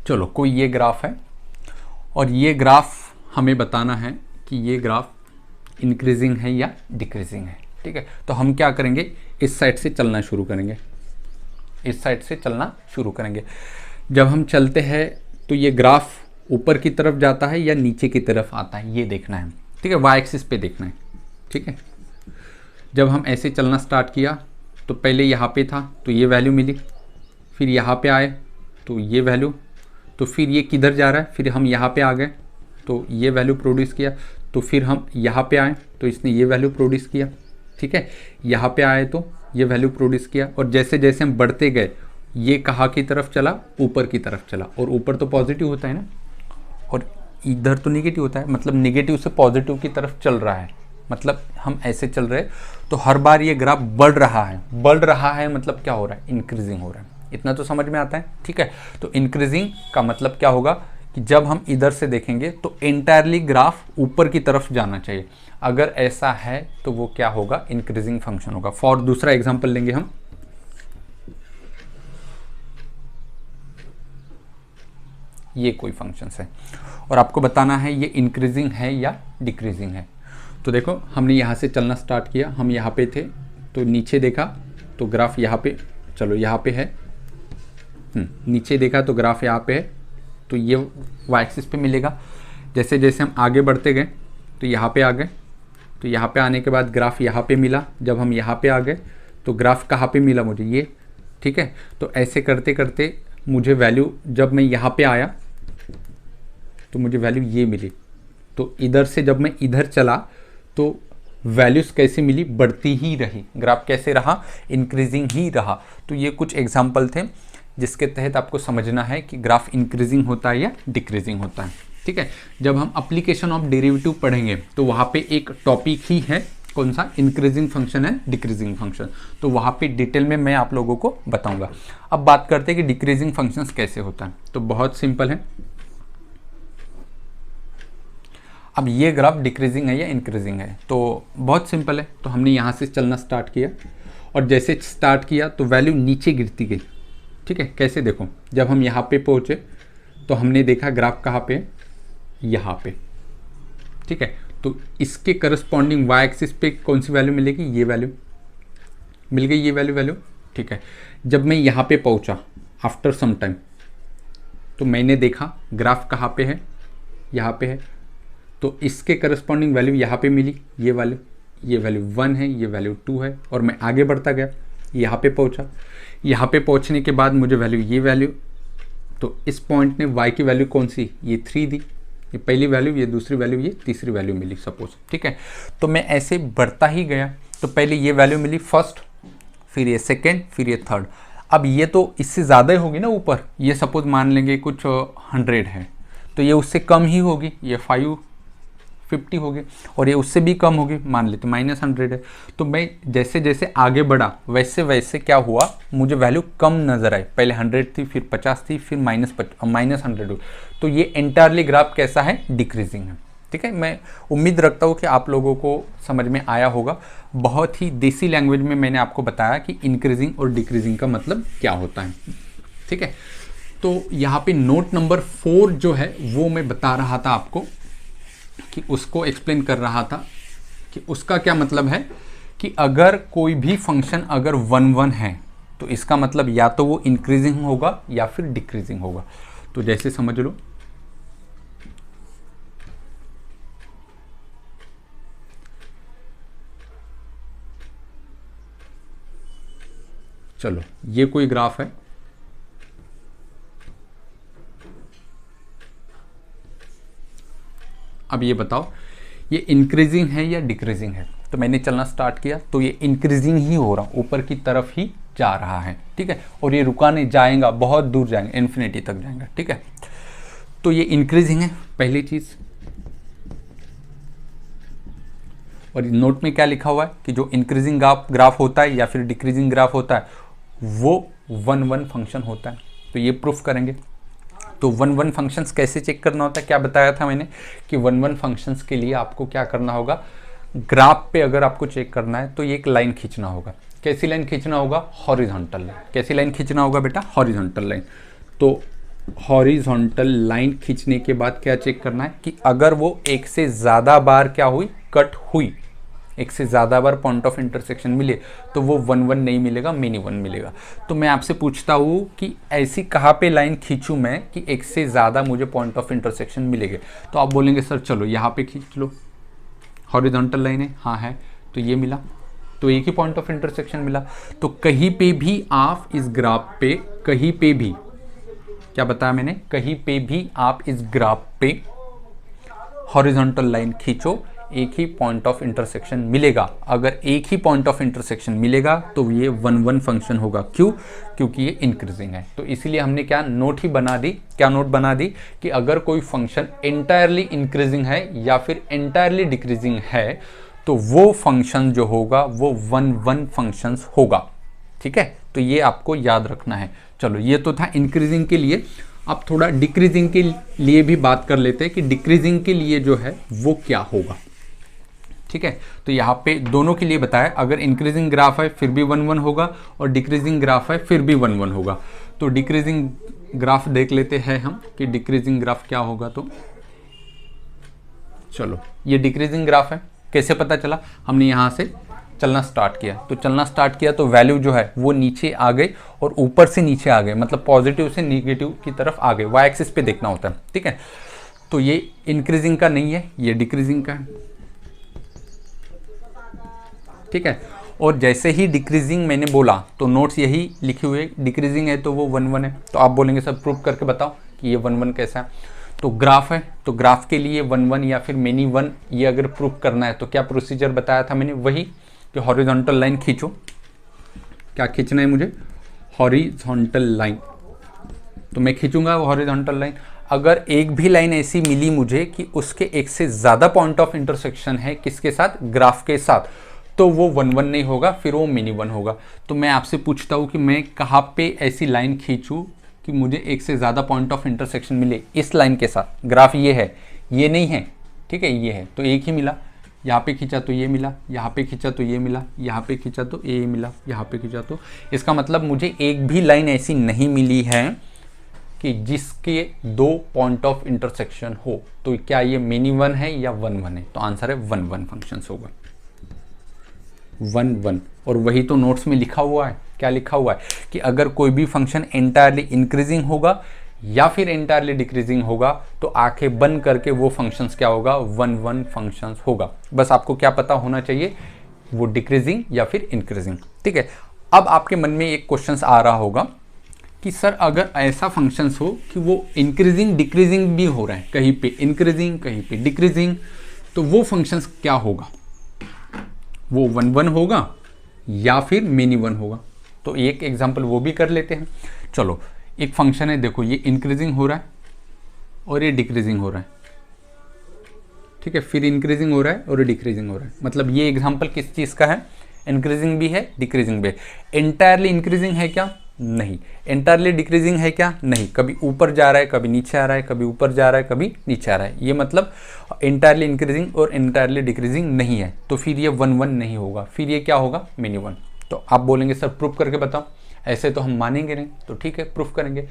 चलो, कोई ये ग्राफ है और ये ग्राफ हमें बताना है कि ये ग्राफ इंक्रीजिंग है या डिक्रीजिंग है, ठीक है। तो हम क्या करेंगे, इस साइड से चलना शुरू करेंगे, इस साइड से चलना शुरू करेंगे। जब हम चलते हैं तो ये ग्राफ ऊपर की तरफ जाता है या नीचे की तरफ आता है, ये देखना है, ठीक है, वाई एक्सिस पे देखना है, ठीक है। जब हम ऐसे चलना स्टार्ट किया तो पहले यहाँ पे था तो ये वैल्यू मिली, फिर यहाँ पे आए तो ये वैल्यू, तो फिर ये किधर जा रहा है, फिर हम यहाँ पे आ गए तो ये वैल्यू प्रोड्यूस किया, तो फिर हम यहाँ पे आए तो इसने ये वैल्यू प्रोड्यूस किया, ठीक है। यहाँ पे आए तो ये वैल्यू प्रोड्यूस किया, और जैसे जैसे हम बढ़ते गए ये कहाँ की तरफ चला, ऊपर की तरफ चला, और ऊपर तो पॉजिटिव होता है ना, और इधर तो निगेटिव होता है, मतलब निगेटिव से पॉजिटिव की तरफ चल रहा है, मतलब हम ऐसे चल रहे हैं। तो हर बार ये ग्राफ बढ़ रहा है, बढ़ रहा है मतलब क्या हो रहा है, इंक्रीजिंग हो रहा है। इतना तो समझ में आता है, ठीक है। तो इंक्रीजिंग का मतलब क्या होगा कि जब हम इधर से देखेंगे तो एंटायरली ग्राफ ऊपर की तरफ जाना चाहिए। अगर ऐसा है तो वो क्या होगा, इंक्रीजिंग फंक्शन होगा। फॉर दूसरा एग्जांपल लेंगे हम, ये कोई फंक्शंस है, और आपको बताना है ये इंक्रीजिंग है या डिक्रीजिंग है। तो देखो हमने यहाँ से चलना स्टार्ट किया, हम यहाँ पे थे तो नीचे देखा तो ग्राफ यहाँ पे, चलो यहाँ पे है, नीचे देखा तो ग्राफ यहाँ पे है, तो ये वाई एक्सिस पे मिलेगा। जैसे जैसे हम आगे बढ़ते गए तो यहाँ पे आ गए, तो यहाँ पे आने के बाद ग्राफ यहाँ पे मिला, जब हम यहाँ पे आ गए तो ग्राफ कहाँ पे मिला मुझे, ये, ठीक है। तो ऐसे करते करते मुझे वैल्यू, जब मैं यहाँ पे आया तो मुझे वैल्यू ये मिली, तो इधर से जब मैं इधर चला तो वैल्यूज़ कैसे मिली, बढ़ती ही रही, ग्राफ कैसे रहा, इंक्रीजिंग ही रहा। तो ये कुछ एग्जाम्पल थे जिसके तहत आपको समझना है कि ग्राफ इंक्रीजिंग होता है या डिक्रीजिंग होता है, ठीक है। जब हम एप्लीकेशन ऑफ डेरिवेटिव पढ़ेंगे तो वहाँ पे एक टॉपिक ही है, कौन सा, इंक्रीजिंग फंक्शन है, डिक्रीजिंग फंक्शन, तो वहाँ पे डिटेल में मैं आप लोगों को बताऊंगा। अब बात करते हैं कि डिक्रीजिंग फंक्शंस कैसे होता है। तो बहुत सिंपल है, अब ये ग्राफ डिक्रीजिंग है या इंक्रीजिंग है, तो बहुत सिंपल है। तो हमने यहाँ से चलना स्टार्ट किया और जैसे स्टार्ट किया तो वैल्यू नीचे गिरती गई, ठीक है। कैसे, देखो जब हम यहाँ पे पहुँचे तो हमने देखा ग्राफ कहाँ पे, यहाँ पे, ठीक है। तो इसके करस्पॉन्डिंग वाई एक्सिस पे कौन सी वैल्यू मिलेगी, ये वैल्यू मिल गई, ये वैल्यू, ठीक है। जब मैं यहाँ पे पहुँचा आफ्टर सम टाइम तो मैंने देखा ग्राफ कहाँ पे है, यहाँ पे है, तो इसके करस्पॉन्डिंग वैल्यू यहाँ पे मिली, ये वैल्यू 1 है, ये वैल्यू 2 है, और मैं आगे बढ़ता गया, यहाँ पे पहुँचा, यहाँ पे पहुँचने के बाद मुझे वैल्यू, ये वैल्यू, तो इस पॉइंट ने y की वैल्यू कौन सी, ये 3 दी, ये पहली वैल्यू, ये दूसरी वैल्यू, ये तीसरी वैल्यू मिली सपोज, ठीक है। तो मैं ऐसे बढ़ता ही गया, तो पहले ये वैल्यू मिली फर्स्ट, फिर ये सेकेंड, फिर ये थर्ड। अब ये तो इससे ज़्यादा ही होगी ना ऊपर, ये सपोज मान लेंगे कुछ 100 है, तो ये उससे कम ही होगी, ये 550 होगी, और ये उससे भी कम होगी, मान लेते -100 है। तो मैं जैसे जैसे आगे बढ़ा वैसे वैसे क्या हुआ, मुझे वैल्यू कम नज़र आई, पहले 100 थी, फिर 50 थी, फिर -100 हुई। तो ये एंटायरली ग्राफ कैसा है, डिक्रीजिंग है, ठीक है। मैं उम्मीद रखता हूँ कि आप लोगों को समझ में आया होगा। बहुत ही देसी लैंग्वेज में मैंने आपको बताया कि इंक्रीजिंग और डिक्रीजिंग का मतलब क्या होता है, ठीक है। तो यहाँ पे नोट नंबर 4 जो है वो मैं बता रहा था आपको, कि उसको एक्सप्लेन कर रहा था कि उसका क्या मतलब है, कि अगर कोई भी फंक्शन अगर 1 है तो इसका मतलब या तो वो इंक्रीजिंग होगा या फिर डिक्रीजिंग होगा। तो जैसे समझ लो, चलो ये कोई ग्राफ है, अब ये बताओ ये इंक्रीजिंग है या डिक्रीजिंग है। तो मैंने चलना स्टार्ट किया तो ये इंक्रीजिंग ही हो रहा, ऊपर की तरफ ही जा रहा है, ठीक है। और ये रुका नहीं, जाएगा, बहुत दूर जाएंगे, इन्फिनिटी तक जाएगा, ठीक है। तो ये इंक्रीजिंग है पहली चीज। और नोट में क्या लिखा हुआ है कि जो इंक्रीजिंग ग्राफ होता है या फिर डिक्रीजिंग ग्राफ होता है वो 1 फंक्शन होता है। तो ये प्रूफ करेंगे। तो 1 फंक्शंस कैसे चेक करना होता है, क्या बताया था मैंने कि 1 फंक्शंस के लिए आपको क्या करना होगा, ग्राफ पे अगर आपको चेक करना है तो ये एक लाइन खींचना होगा। कैसी लाइन खींचना होगा, हॉरिजॉन्टल लाइन। कैसी लाइन खींचना होगा बेटा, हॉरिजॉन्टल लाइन। तो हॉरिजॉन्टल लाइन खींचने के बाद क्या चेक करना है कि अगर वो एक से ज़्यादा बार क्या हुई, कट हुई, एक से ज़्यादा बार पॉइंट ऑफ इंटरसेक्शन मिले तो वो 1 नहीं मिलेगा, मेनी 1 मिलेगा। तो मैं आपसे पूछता हूँ कि ऐसी कहाँ पे लाइन खींचूँ मैं कि एक से ज़्यादा मुझे पॉइंट ऑफ इंटरसेक्शन मिलेंगे। तो आप बोलेंगे सर चलो यहाँ पे खींच लो, हॉरिजॉन्टल लाइन है, हाँ है, तो ये मिला, तो एक ही पॉइंट ऑफ इंटरसेक्शन मिला। तो कहीं पे भी आप इस ग्राफ पे, कहीं पे भी, क्या बताया मैंने, कहीं पे भी आप इस ग्राफ पे हॉरिजॉन्टल लाइन खींचो, एक ही पॉइंट ऑफ इंटरसेक्शन मिलेगा। अगर एक ही पॉइंट ऑफ इंटरसेक्शन मिलेगा तो ये 1 फंक्शन होगा। क्यों? क्योंकि ये इंक्रीजिंग है। तो इसीलिए हमने क्या नोट ही बना दी, क्या नोट बना दी कि अगर कोई फंक्शन एंटायरली इंक्रीजिंग है या फिर एंटायरली डिक्रीजिंग है तो वो फंक्शन जो होगा वो 1 फंक्शंस होगा, ठीक है। तो ये आपको याद रखना है। चलो ये तो था इंक्रीजिंग के लिए। अब थोड़ा डिक्रीजिंग के लिए भी बात कर लेते हैं कि डिक्रीजिंग के लिए जो है वो क्या होगा, ठीक है। तो यहाँ पे दोनों के लिए बताया, अगर इंक्रीजिंग ग्राफ है फिर भी 1 होगा और डिक्रीजिंग ग्राफ है फिर भी 1 होगा। तो तो डिक्रीजिंग ग्राफ देख लेते हैं हम कि डिक्रीजिंग ग्राफ क्या होगा। तो चलो, ये डिक्रीजिंग ग्राफ है। कैसे पता चला? हमने यहाँ से चलना स्टार्ट किया, तो चलना स्टार्ट किया तो वैल्यू जो है वो नीचे आ गई और ऊपर से नीचे आ गए, मतलब पॉजिटिव से निगेटिव की तरफ आ गए। वाई एक्सिस पे देखना होता है, ठीक है। तो ये इंक्रीजिंग का नहीं है, ये डिक्रीजिंग का है, ठीक है। और जैसे ही डिक्रीजिंग मैंने बोला तो नोट्स यही लिखे हुए, डिक्रीजिंग है तो वो 1 1 है। तो आप बोलेंगे सर प्रूफ करके बताओ कि ये 1 1 कैसा है। तो ग्राफ है, तो ग्राफ के लिए 1 1 या फिर मेनी 1 ये अगर प्रूफ करना है तो क्या प्रोसीजर बताया था मैंने? वही कि हॉरिजॉन्टल लाइन खींचो। क्या खींचना है मुझे? Horizontal line. तो मैं खींचूंगा वो हॉरिजॉन्टल लाइन। अगर एक भी लाइन ऐसी मिली मुझे कि उसके एक से ज़्यादा पॉइंट ऑफ इंटरसेक्शन है किसके साथ? ग्राफ के साथ, तो वो 1 1 नहीं होगा, फिर वो मिनी 1 होगा। तो मैं आपसे पूछता हूँ कि मैं कहाँ पे ऐसी लाइन खींचूँ कि मुझे एक से ज़्यादा पॉइंट ऑफ इंटरसेक्शन मिले इस लाइन के साथ। ग्राफ ये है, ये नहीं है, ठीक है, ये है, तो एक ही मिला। यहाँ पे खींचा तो ये मिला, यहाँ पे खींचा तो ये मिला, यहाँ पे खींचा तो ये मिला, यहाँ पे खींचा तो। इसका मतलब मुझे एक भी लाइन ऐसी नहीं मिली है कि जिसके 2 पॉइंट ऑफ इंटरसेक्शन हो। तो क्या ये मिनी 1 है या 1 1 है? तो आंसर है 1 1 फंक्शंस होगा, 1 1। और वही तो नोट्स में लिखा हुआ है। क्या लिखा हुआ है? कि अगर कोई भी फंक्शन एंटायरली इंक्रीजिंग होगा या फिर एंटायरली डिक्रीजिंग होगा तो आंखें बंद करके वो फंक्शंस क्या होगा? 1 1 फंक्शंस होगा। बस आपको क्या पता होना चाहिए, वो डिक्रीजिंग या फिर इंक्रीजिंग, ठीक है। अब आपके मन में एक क्वेश्चन आ रहा होगा कि सर अगर ऐसा फंक्शंस हो कि वो इंक्रीजिंग डिक्रीजिंग भी हो रहा है, कहीं पे इंक्रीजिंग कहीं पे डिक्रीजिंग, तो वो फंक्शंस क्या होगा? वो 1 1 होगा या फिर मिनी 1 होगा। तो एक एग्जांपल वो भी कर लेते हैं। चलो, एक फंक्शन है, देखो ये इंक्रीजिंग हो रहा है और ये डिक्रीजिंग हो रहा है, ठीक है, फिर इंक्रीजिंग हो रहा है और डिक्रीजिंग हो रहा है। मतलब ये एग्जांपल किस चीज़ का है? इंक्रीजिंग भी है, डिक्रीजिंग भी है। एंटायरली इंक्रीजिंग है क्या? नहीं। एंटायरली डिक्रीजिंग है क्या? नहीं। कभी ऊपर जा रहा है, कभी नीचे आ रहा है, कभी ऊपर जा रहा है, कभी नीचे आ रहा है। ये मतलब एंटायरली इंक्रीजिंग और एंटायरली डिक्रीजिंग नहीं है। तो फिर ये 1 1 नहीं होगा, फिर ये क्या होगा? मिनी 1। तो आप बोलेंगे सर प्रूफ करके बताओ। ऐसे तो हम मानेंगे नहीं, तो ठीक है प्रूफ करेंगे।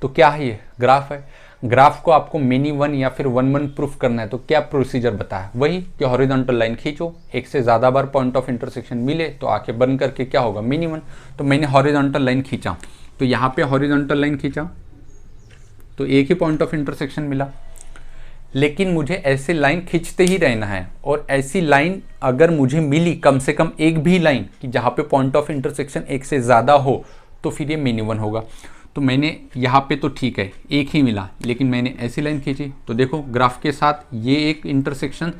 तो क्या है? ये ग्राफ है। ग्राफ को आपको मिनी 1 या फिर 1 1 प्रूफ करना है तो क्या प्रोसीजर बताया? वही कि हॉरिजॉन्टल लाइन खींचो, एक से ज़्यादा बार पॉइंट ऑफ इंटरसेक्शन मिले तो आंखें बंद करके क्या होगा? मिनी 1। तो मैंने हॉरिजॉन्टल लाइन खींचा, तो यहाँ पे हॉरिजॉन्टल लाइन खींचा तो एक ही पॉइंट ऑफ इंटरसेक्शन मिला। लेकिन मुझे ऐसे लाइन खींचते ही रहना है, और ऐसी लाइन अगर मुझे मिली कम से कम एक भी लाइन कि जहाँ पे पॉइंट ऑफ इंटरसेक्शन एक से ज़्यादा हो, तो फिर ये मिनी 1 होगा। तो मैंने यहाँ पे तो ठीक है एक ही मिला, लेकिन मैंने ऐसी लाइन खींची तो देखो ग्राफ के साथ ये एक इंटरसेक्शन,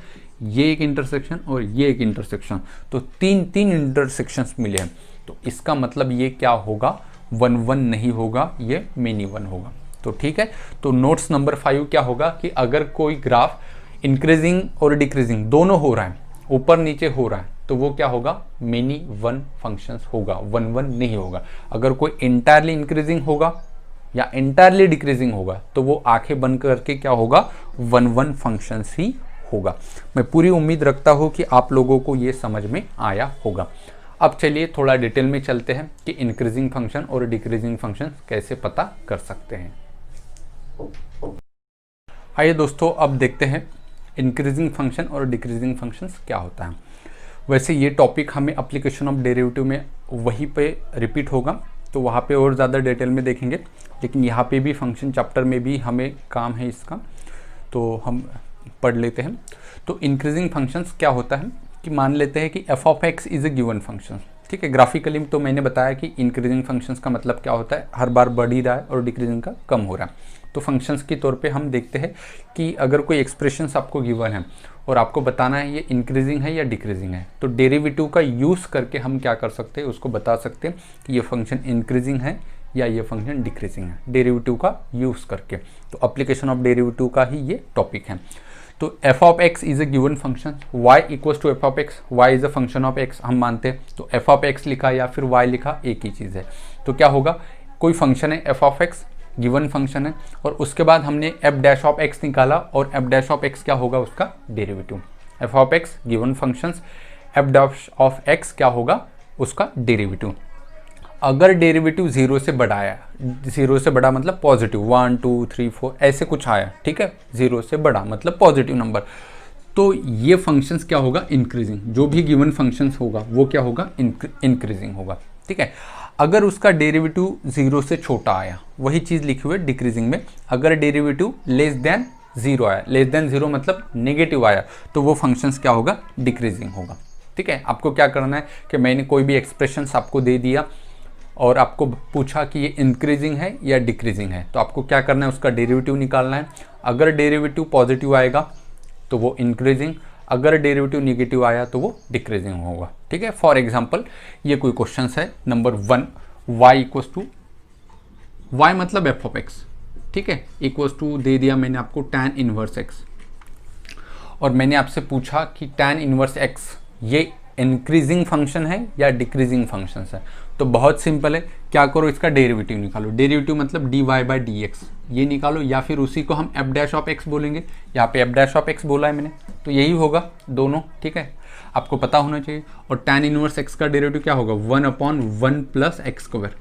ये एक इंटरसेक्शन और ये एक इंटरसेक्शन, तो तीन इंटरसेक्शंस मिले हैं। तो इसका मतलब ये क्या होगा? 1 1 नहीं होगा, ये मिनी 1 होगा। तो ठीक है, तो नोट्स नंबर 5 क्या होगा कि अगर कोई ग्राफ इंक्रीजिंग और डिक्रीजिंग दोनों हो रहा है, ऊपर नीचे हो रहा है, तो वो क्या होगा? मिनी 1 फंक्शंस होगा, 1 1 नहीं होगा। अगर कोई एंटायरली इंक्रीजिंग होगा या एंटायरली डिक्रीजिंग होगा तो वो आंखें बंद करके क्या होगा? 1 1 फंक्शंस ही होगा। मैं पूरी उम्मीद रखता हूँ कि आप लोगों को ये समझ में आया होगा। अब चलिए थोड़ा डिटेल में चलते हैं कि इंक्रीजिंग फंक्शन और डिक्रीजिंग फंक्शन कैसे पता कर सकते हैं। आइए दोस्तों, अब देखते हैं इंक्रीजिंग फंक्शन और डिक्रीजिंग फंक्शंस क्या होता है। वैसे ये टॉपिक हमें एप्लीकेशन ऑफ डेरिवेटिव में वहीं पे रिपीट होगा, तो वहाँ पे और ज़्यादा डिटेल में देखेंगे, लेकिन यहाँ पे भी फंक्शन चैप्टर में भी हमें काम है इसका, तो हम पढ़ लेते हैं। तो इंक्रीजिंग फंक्शंस क्या होता है कि मान लेते हैं कि f of x is a given function, ठीक है। ग्राफिकली तो मैंने बताया कि इंक्रीजिंग फंक्शंस का मतलब क्या होता है? हर बार बढ़ ही रहा है और डिक्रीजिंग का कम हो रहा है। तो फंक्शंस के तौर पे हम देखते हैं कि अगर कोई एक्सप्रेशंस आपको गिवन है और आपको बताना है ये इंक्रीजिंग है या डिक्रीजिंग है, तो डेरिवेटिव का यूज़ करके हम क्या कर सकते हैं? उसको बता सकते हैं कि ये फंक्शन इंक्रीजिंग है या ये फंक्शन डिक्रीजिंग है, डेरिवेटिव का यूज़ करके। तो एप्लीकेशन ऑफ डेरिवेटिव का ही ये टॉपिक है। तो f of x is a given function, y equals to f of x, y is a function of x हम मानते हैं, तो f ऑफ x लिखा या फिर y लिखा एक ही चीज़ है। तो क्या होगा? कोई फंक्शन है f of x, given function है, और उसके बाद हमने f डैश ऑफ x निकाला, और f डैश ऑफ x क्या होगा? उसका derivative. f of x given functions, f dash of x क्या होगा? उसका डेरिवेटिव। अगर डेरिवेटिव 0 से बड़ा आया, 0 से बड़ा मतलब पॉजिटिव 1 2 3 4 ऐसे कुछ आया, ठीक है, 0 से बड़ा मतलब पॉजिटिव नंबर, तो ये फंक्शंस क्या होगा, इंक्रीजिंग। जो भी गिवन फंक्शंस होगा वो क्या होगा, इंक्रीजिंग होगा, ठीक है। अगर उसका डेरिवेटिव 0 से छोटा आया, वही चीज़ लिखी हुई है डिक्रीजिंग में, अगर डेरिवेटिव लेस देन 0 आया, लेस देन 0 मतलब नेगेटिव आया, तो वो फंक्शंस क्या होगा, डिक्रीजिंग होगा, ठीक है। आपको क्या करना है कि मैंने कोई भी एक्सप्रेशंस आपको दे दिया और आपको पूछा कि ये इंक्रीजिंग है या डिक्रीजिंग है, तो आपको क्या करना है, उसका डेरिवेटिव निकालना है। अगर डेरिवेटिव पॉजिटिव आएगा तो वो इंक्रीजिंग, अगर डेरिवेटिव निगेटिव आया तो वो डिक्रीजिंग होगा, ठीक है। फॉर एग्जांपल ये कोई क्वेश्चन है number 1, y equals to, y मतलब एफ ऑफ एक्स, ठीक है, इक्वल्स टू दे दिया मैंने आपको tan इनवर्स x, और मैंने आपसे पूछा कि tan इनवर्स x ये इंक्रीजिंग फंक्शन है या डिक्रीजिंग फंक्शन है। तो बहुत सिंपल है, क्या करो, इसका डेरिवेटिव निकालो। डेरिवेटिव मतलब d y by d x, ये निकालो, या फिर उसी को हम एफ डैश ऑफ एक्स बोलेंगे। यहाँ पे एफ डैश ऑफ एक्स बोला है मैंने, तो यही होगा दोनों, ठीक है, आपको पता होना चाहिए। और tan इनवर्स एक्स का डेरिवेटिव क्या होगा, 1/1 प्लस एक्स स्क्वायर,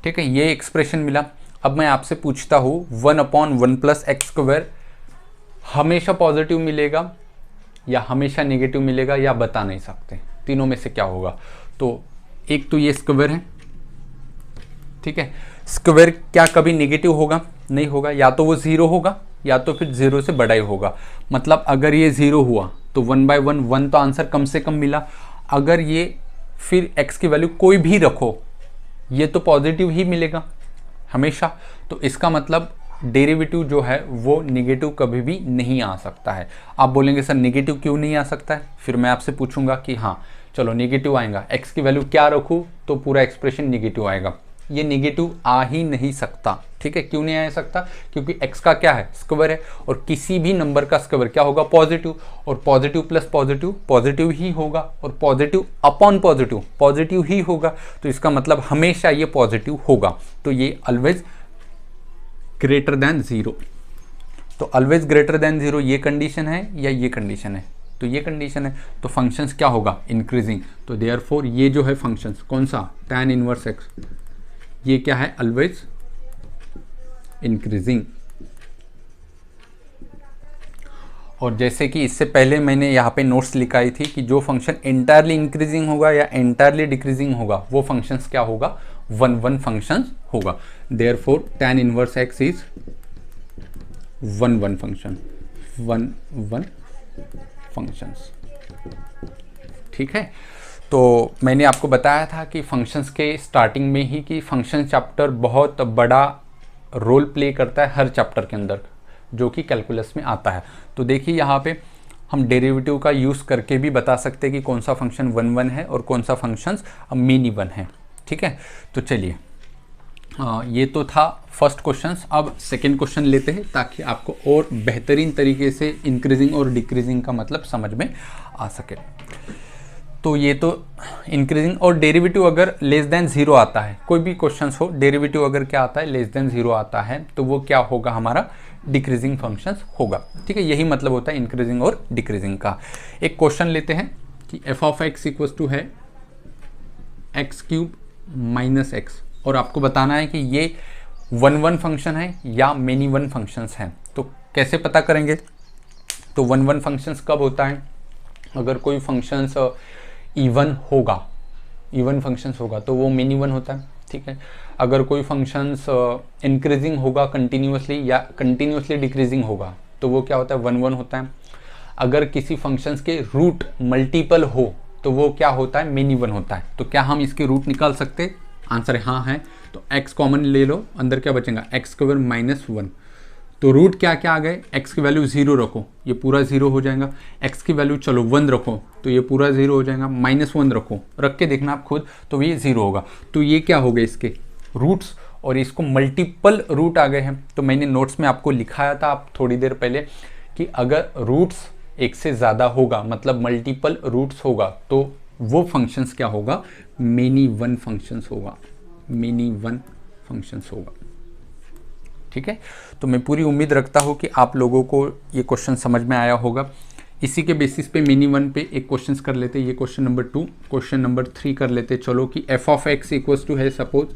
ठीक है, ये एक्सप्रेशन मिला। अब मैं आपसे पूछता हूँ 1/1 प्लस एक्स स्क्वायर हमेशा पॉजिटिव मिलेगा या हमेशा नेगेटिव मिलेगा, या बता नहीं सकते, तीनों में से क्या होगा। तो एक तो ये स्क्वायर है, ठीक है, स्क्वायर क्या कभी नेगेटिव होगा, नहीं होगा, या तो वो 0 होगा या तो फिर 0 से बड़ा ही होगा। मतलब अगर ये 0 हुआ तो 1/1 1 तो आंसर कम से कम मिला। अगर ये फिर x की वैल्यू कोई भी रखो, ये तो पॉजिटिव ही मिलेगा हमेशा। तो इसका मतलब डेरिवेटिव जो है वो नेगेटिव कभी भी नहीं आ सकता है। आप बोलेंगे सर नेगेटिव क्यों नहीं आ सकता है, फिर मैं आपसे पूछूंगा कि हाँ चलो नेगेटिव आएगा, x की वैल्यू क्या रखूँ तो पूरा एक्सप्रेशन नेगेटिव आएगा। ये नेगेटिव आ ही नहीं सकता, ठीक है, क्यों नहीं आ सकता, क्योंकि x का क्या है, स्क्वायर है, और किसी भी नंबर का स्क्वायर क्या होगा, पॉजिटिव, और पॉजिटिव प्लस पॉजिटिव पॉजिटिव ही होगा, और पॉजिटिव अपॉन पॉजिटिव पॉजिटिव ही होगा। तो इसका मतलब हमेशा ये पॉजिटिव होगा। तो ये ऑलवेज ग्रेटर देन 0, तो ऑलवेज ग्रेटर देन 0 ये कंडीशन है या ये कंडीशन है, तो ये कंडीशन है। तो फंक्शंस क्या होगा, इंक्रीजिंग। तो देयरफॉर ये जो है फंक्शंस कौन सा, tan इनवर्स x, ये क्या है, ऑलवेज इंक्रीजिंग। और जैसे कि इससे पहले मैंने यहाँ पे नोट्स लिखाई थी कि जो फंक्शन एंटायरली इंक्रीजिंग होगा या एंटायरली डिक्रीजिंग होगा वो फंक्शंस क्या होगा, 1 फंक्शंस होगा। Therefore tan inverse x is 1 function, 1 functions, ठीक है। तो मैंने आपको बताया था कि फंक्शंस के स्टार्टिंग में ही कि फंक्शन चैप्टर बहुत बड़ा रोल प्ले करता है हर चैप्टर के अंदर, जो कि कैलकुलस में आता है। तो देखिए यहाँ पे हम डेरिवेटिव का यूज़ करके भी बता सकते हैं कि कौन सा फंक्शन 1 है और कौन सा फंक्शन मिनी 1 है, ठीक है। तो चलिए ये तो था फर्स्ट क्वेश्चन। अब सेकंड क्वेश्चन लेते हैं ताकि आपको और बेहतरीन तरीके से इंक्रीजिंग और डिक्रीजिंग का मतलब समझ में आ सके। तो ये तो इंक्रीजिंग, और डेरिवेटिव अगर लेस देन 0 आता है, कोई भी क्वेश्चन हो, डेरिवेटिव अगर क्या आता है, लेस देन 0 आता है, तो वो क्या होगा, हमारा डिक्रीजिंग फंक्शंस होगा, ठीक है। यही मतलब होता है इंक्रीजिंग और डिक्रीजिंग का। एक क्वेश्चन लेते हैं कि F of x equals to है x³ माइनस एक्स, और आपको बताना है कि ये 1 फंक्शन है या मेनी 1 फंक्शंस हैं। तो कैसे पता करेंगे, तो 1 फंक्शंस कब होता है, अगर कोई फंक्शंस इवन होगा, इवन फंक्शंस होगा तो वो मेनी 1 होता है, ठीक है। अगर कोई फंक्शंस इंक्रीजिंग होगा कंटिन्यूसली या कंटिन्यूसली डिक्रीजिंग होगा तो वो क्या होता है, 1 होता है। अगर किसी फंक्शंस के रूट मल्टीपल हो तो वो क्या होता है, मेनी 1 होता है। तो क्या हम इसके रूट निकाल सकते हैं, आंसर हाँ है। तो x कॉमन ले लो, अंदर क्या बचेगा, x² माइनस 1। तो रूट क्या क्या आ गए, x की वैल्यू 0 रखो, ये पूरा 0 हो जाएगा। x की वैल्यू चलो 1 रखो, तो ये पूरा 0 हो जाएगा। -1 रखो, रख के देखना आप खुद, तो ये 0 होगा। तो ये क्या हो गए इसके रूट्स, और इसको मल्टीपल रूट आ गए हैं। तो मैंने नोट्स में आपको लिखाया था आप थोड़ी देर पहले कि अगर रूट्स एक से ज़्यादा होगा, मतलब मल्टीपल रूट्स होगा, तो वो फंक्शंस क्या होगा, मेनी 1 फंक्शंस होगा, मेनी 1 फंक्शंस होगा, ठीक है। तो मैं पूरी उम्मीद रखता हूँ कि आप लोगों को ये क्वेश्चन समझ में आया होगा। इसी के बेसिस पे मिनी वन पे एक क्वेश्चन कर लेते हैं। ये क्वेश्चन नंबर 2, क्वेश्चन नंबर 3 कर लेते हैं। चलो कि F of x equals to है suppose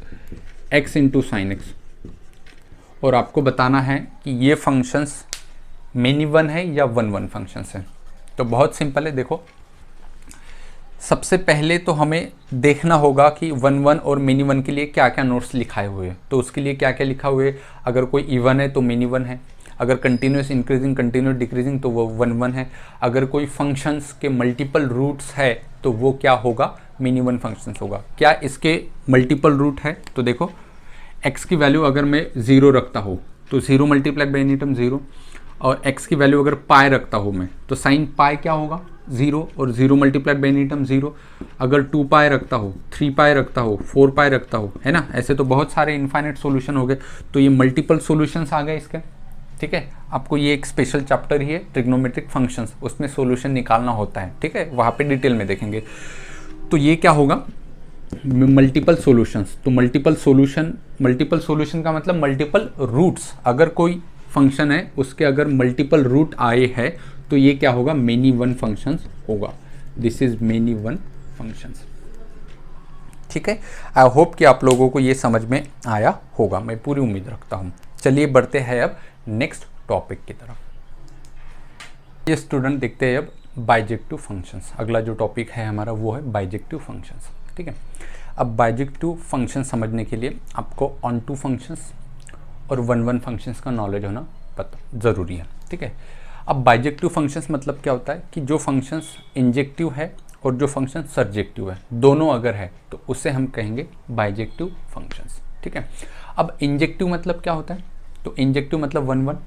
X into sine X, और आपको बताना है कि ये फंक्शंस मिनी वन है या वन वन फंक्शंस है। तो बहुत सिंपल है, देखो सबसे पहले तो हमें देखना होगा कि वन वन और मिनी वन के लिए क्या क्या नोट्स लिखाए हुए हैं। तो उसके लिए क्या क्या लिखा हुआ है, अगर कोई इवन है तो मिनी वन है, अगर कंटिन्यूस इंक्रीजिंग कंटिन्यूस डिक्रीजिंग तो वो वन वन है, अगर कोई फंक्शंस के मल्टीपल रूट्स है तो वो क्या होगा, मिनी वन फंक्शंस होगा। क्या इसके मल्टीपल रूट है, तो देखो x की वैल्यू अगर मैं 0 रखता हूँ तो 0 मल्टीप्लाई बाई एनी टर्म 0, और x की वैल्यू अगर पाई रखता हूँ मैं तो साइन पाई क्या होगा 0, और 0 मल्टीप्लाई बाई एनी टर्म 0। अगर 2 पाई रखता हूँ, 3 पाई रखता हूँ, 4 पाई रखता हूँ, है ना, ऐसे तो बहुत सारे इनफाइनाइट सॉल्यूशन हो गए। तो ये मल्टीपल सॉल्यूशंस आ गए इसके, ठीक है। आपको ये एक स्पेशल चैप्टर ही है ट्रिग्नोमेट्रिक फंक्शंस, उसमें सॉल्यूशन निकालना होता है, ठीक है, वहाँ पे डिटेल में देखेंगे। तो ये क्या होगा, मल्टीपल सॉल्यूशंस। तो मल्टीपल सॉल्यूशन का मतलब मल्टीपल रूट्स। अगर कोई फंक्शन है उसके अगर मल्टीपल रूट आए हैं तो ये क्या होगा, मेनी वन फंक्शंस होगा। This is many one functions, ठीक है। आई होप कि आप लोगों को ये समझ में आया होगा, मैं पूरी उम्मीद रखता हूँ। चलिए बढ़ते हैं अब नेक्स्ट टॉपिक की तरफ। ये स्टूडेंट देखते हैं अब बाइजेक्टिव फंक्शंस। अगला जो टॉपिक है हमारा वो है बाइजेक्टिव फंक्शंस, ठीक है। अब बाइजेक्टिव फंक्शन समझने के लिए आपको ऑन टू फंक्शंस और वन वन फंक्शंस का नॉलेज होना पता ज़रूरी है, ठीक है। अब बाइजेक्टिव फंक्शंस मतलब क्या होता है कि जो फंक्शंस इंजेक्टिव है और जो फंक्शन सर्जेक्टिव है, दोनों अगर है तो उसे हम कहेंगे बाइजेक्टिव फंक्शंस, ठीक है। अब इंजेक्टिव मतलब क्या होता है, तो इंजेक्टिव मतलब वन वन,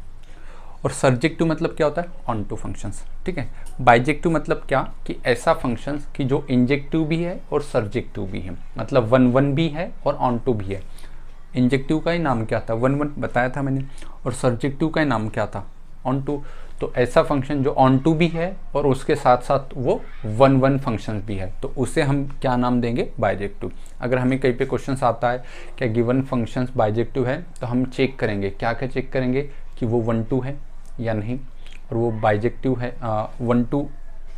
और सर्जेक्टिव मतलब क्या होता है, ऑन टू फंक्शंस, ठीक है। बाइजेक्टिव मतलब क्या, कि ऐसा फंक्शंस कि जो इंजेक्टिव भी है और सर्जेक्टिव भी है, मतलब वन वन भी है और ऑन टू भी है। इंजेक्टिव का ही नाम क्या था, वन वन बताया था मैंने, और सर्जेक्टिव का ही नाम क्या था, ऑन टू। तो ऐसा फंक्शन जो ऑन टू भी है और उसके साथ साथ वो वन वन फंक्शन भी है, तो उसे हम क्या नाम देंगे, बाइजेक्टिव। अगर हमें कहीं पे क्वेश्चन आता है क्या गिवन फंक्शंस बाइजेक्टिव है, तो हम चेक करेंगे, क्या क्या चेक करेंगे कि वो वन टू है या नहीं, और वो बाइजेक्टिव है, one to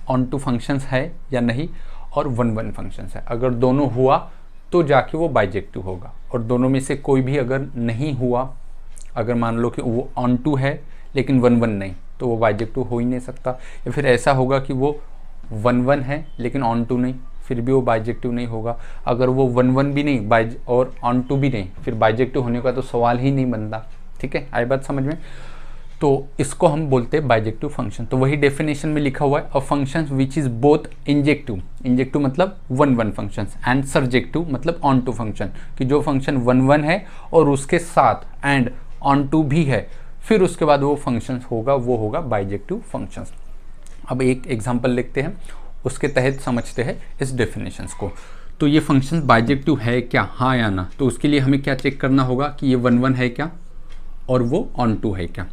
onto functions है या नहीं, और वन वन फंक्शंस है। अगर दोनों हुआ तो जाके वो बाइजेक्टिव होगा, और दोनों में से कोई भी अगर नहीं हुआ, अगर मान लो कि वो ऑन टू है लेकिन वन वन नहीं, तो वो बाइजेक्टिव हो ही नहीं सकता। या फिर ऐसा होगा कि वो वन वन है लेकिन ऑन टू नहीं, फिर भी वो बाइजेक्टिव नहीं होगा। अगर वो वन वन भी नहीं और ऑन टू भी नहीं, फिर बाइजेक्टिव होने का तो सवाल ही नहीं बनता, ठीक है। आई बात समझ में। तो इसको हम बोलते हैं बाइजेक्टिव फंक्शन। तो वही डेफिनेशन में लिखा हुआ है, a function which is both injective, injective मतलब one one function, and surjective मतलब ऑन टू फंक्शन, कि जो फंक्शन वन वन है और उसके साथ एंड ऑन टू भी है, फिर उसके बाद वो फंक्शन होगा, वो होगा बाइजेक्टिव फंक्शन। अब एक एग्जाम्पल लिखते हैं, उसके तहत समझते हैं इस डेफिनेशंस को। तो ये फंक्शन बाइजेक्टिव है क्या, हाँ या ना। तो उसके लिए हमें क्या चेक करना होगा कि ये वन वन है क्या और वो ऑन टू है क्या।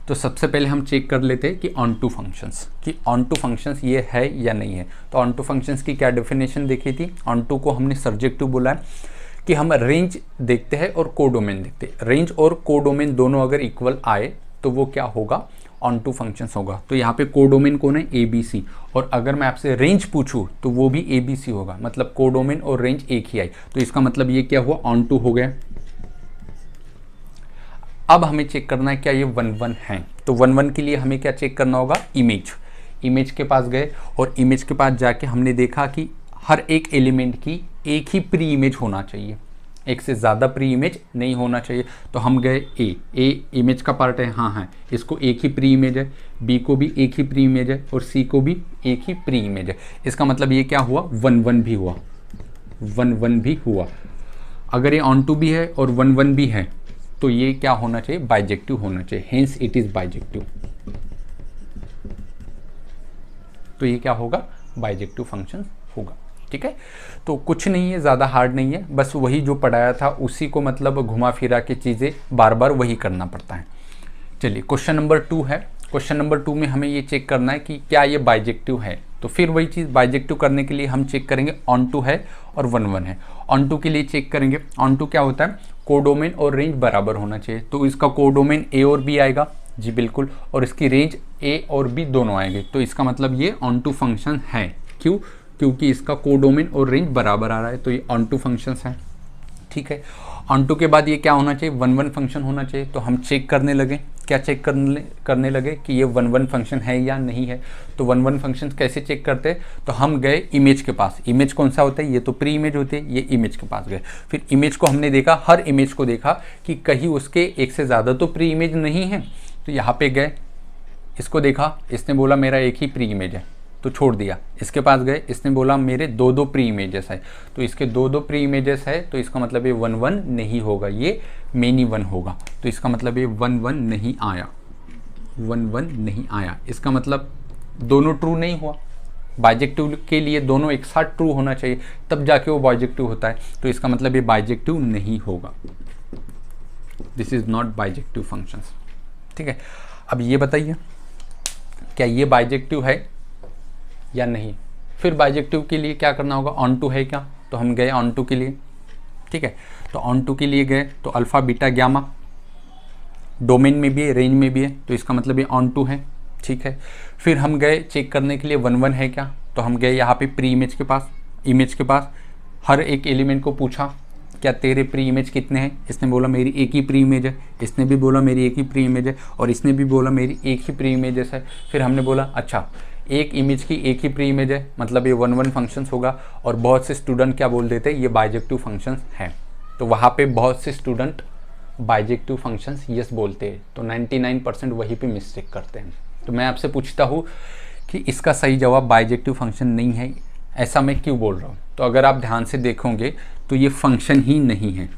तो सबसे पहले हम चेक कर लेते हैं कि ऑन टू फंक्शंस, कि ऑन टू फंक्शंस ये है या नहीं है। तो ऑन टू फंक्शंस की क्या डेफिनेशन देखी थी, ऑन टू को हमने सर्जेक्टिव बोला है कि हम रेंज देखते हैं और कोडोमेन देखते हैं। रेंज और कोडोमेन दोनों अगर इक्वल आए तो वो क्या होगा, ऑन टू फंक्शंस होगा। तो यहाँ पे कोडोमेन कौन है, ए बी सी, और अगर मैं आपसे रेंज पूछूं तो वो भी ए बी सी होगा, मतलब कोडोमेन और रेंज एक ही आई। तो इसका मतलब ये क्या हुआ, ऑन टू हो गया। अब हमें चेक करना है क्या ये वन वन है। तो वन वन के लिए हमें क्या चेक करना होगा, इमेज के पास गए, और इमेज के पास जाके हमने देखा कि हर एक एलिमेंट की एक ही प्री इमेज होना चाहिए, एक से ज़्यादा प्री इमेज नहीं होना चाहिए। तो हम गए ए इमेज का पार्ट है, हाँ है, इसको एक ही प्री इमेज है, बी को भी एक ही प्री इमेज है, और सी को भी एक ही प्री इमेज है। इसका मतलब ये क्या हुआ, वन वन भी हुआ, वन वन भी हुआ। अगर ये ऑन टू भी है और वन वन भी है तो ये क्या होना चाहिए, बाइजेक्टिव होना चाहिए, हेंस इट इज बाइजेक्टिव। तो ये क्या होगा, बाइजेक्टिव फंक्शन होगा, ठीक है। तो कुछ नहीं है, ज़्यादा हार्ड नहीं है, बस वही जो पढ़ाया था उसी को मतलब घुमा फिरा के चीज़ें बार बार वही करना पड़ता है। चलिए क्वेश्चन नंबर 2 है। क्वेश्चन नंबर 2 में हमें ये चेक करना है कि क्या ये बाइजेक्टिव है। तो फिर वही चीज़, बाइजेक्टिव करने के लिए हम चेक करेंगे ऑन टू है और वन वन है। ऑन टू के लिए चेक करेंगे, ऑन टू क्या होता है, कोडोमेन और रेंज बराबर होना चाहिए। तो इसका कोडोमेन ए और बी आएगा, जी बिल्कुल, और इसकी रेंज ए और बी दोनों आएंगे, तो इसका मतलब ये ऑन टू फंक्शन है। क्यों? क्योंकि इसका कोडोमेन और रेंज बराबर आ रहा है, तो ये ऑन टू फंक्शंस है। ठीक है, ऑन टू के बाद ये क्या होना चाहिए? वन वन फंक्शन होना चाहिए। तो हम चेक करने लगे, क्या चेक करने लगे कि ये वन वन फंक्शन है या नहीं है। तो वन वन फंक्शन कैसे चेक करते हैं? तो हम गए इमेज के पास। इमेज कौन सा होता है? ये तो प्री इमेज होती है, ये इमेज के पास गए। फिर इमेज को हमने देखा, हर इमेज को देखा कि कहीं उसके एक से ज़्यादा तो प्री इमेज नहीं है। तो यहाँ पे गए, इसको देखा, इसने बोला मेरा एक ही प्री इमेज है, तो छोड़ दिया। इसके पास गए, इसने बोला मेरे दो दो प्री इमेजेस है, तो इसके दो दो प्री इमेजेस है, तो इसका मतलब ये वन वन नहीं होगा, ये मेनी वन होगा। तो इसका मतलब ये वन वन नहीं आया, वन वन नहीं आया। इसका मतलब दोनों ट्रू नहीं हुआ। बाइजेक्टिव के लिए दोनों एक साथ ट्रू होना चाहिए, तब जाके वो बाइजेक्टिव होता है। तो इसका मतलब ये बाइजेक्टिव नहीं होगा। This is not bijective functions. ठीक है, अब ये बताइए क्या ये बाइजेक्टिव है या नहीं। फिर बाइजेक्टिव के लिए क्या करना होगा? ऑन टू है क्या? तो हम गए ऑन टू के लिए। ठीक है, तो ऑन टू के लिए गए तो अल्फा बीटा गामा डोमेन में भी है, रेंज में भी है, तो इसका मतलब ये ऑन टू है। ठीक है, फिर हम गए चेक करने के लिए वन वन है क्या। तो हम गए यहाँ पे प्री इमेज के पास, हर एक एलिमेंट को पूछा क्या तेरे प्री इमेज कितने हैं। इसने बोला मेरी एक ही प्री इमेज है, इसने भी बोला मेरी एक ही प्री इमेज है, और इसने भी बोला मेरी एक ही प्री इमेजेस है। फिर हमने बोला अच्छा एक इमेज की एक ही प्री इमेज है, मतलब ये वन वन फंक्शंस होगा। और बहुत से स्टूडेंट क्या बोल देते हैं? ये बाइजेक्टिव फंक्शंस हैं। तो वहाँ पे बहुत से स्टूडेंट बाइजेक्टिव फंक्शंस यस बोलते हैं, तो 99% वहीं पे मिस्टेक करते हैं। तो मैं आपसे पूछता हूँ कि इसका सही जवाब बाइजेक्टिव फंक्शन नहीं है। ऐसा मैं क्यों बोल रहा हूँ? तो अगर आप ध्यान से देखोगे तो ये फंक्शन ही नहीं है,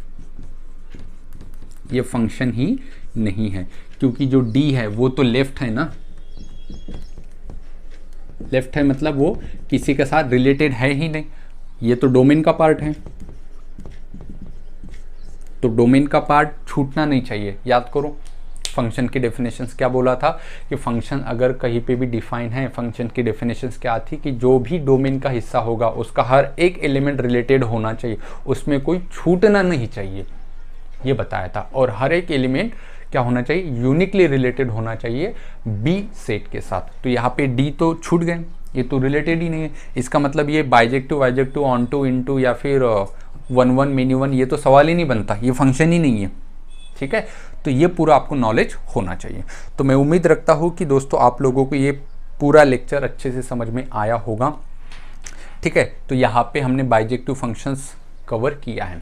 ये फंक्शन ही नहीं है, क्योंकि जो डी है वो तो लेफ्ट है ना। लेफ्ट है मतलब वो किसी के साथ रिलेटेड है ही नहीं, ये तो डोमेन का पार्ट है। तो डोमेन का पार्ट छूटना नहीं चाहिए। याद करो फंक्शन की डेफिनेशंस क्या बोला था कि फंक्शन अगर कहीं पे भी डिफाइन है, फंक्शन की डेफिनेशंस क्या थी कि जो भी डोमेन का हिस्सा होगा उसका हर एक एलिमेंट रिलेटेड होना चाहिए, उसमें कोई छूटना नहीं चाहिए, ये बताया था। और हर एक एलिमेंट क्या होना चाहिए? यूनिकली रिलेटेड होना चाहिए बी सेट के साथ। तो यहाँ पे डी तो छूट गए, ये तो रिलेटेड ही नहीं है। इसका मतलब ये bijective, bijective, onto, into या फिर वन वन, मेनी वन, ये तो सवाल ही नहीं बनता, ये फंक्शन ही नहीं है। ठीक है, तो ये पूरा आपको नॉलेज होना चाहिए। तो मैं उम्मीद रखता हूँ कि दोस्तों आप लोगों को ये पूरा लेक्चर अच्छे से समझ में आया होगा। ठीक है, तो यहाँ पे हमने बाइजेक्टिव फंक्शंस कवर किया है।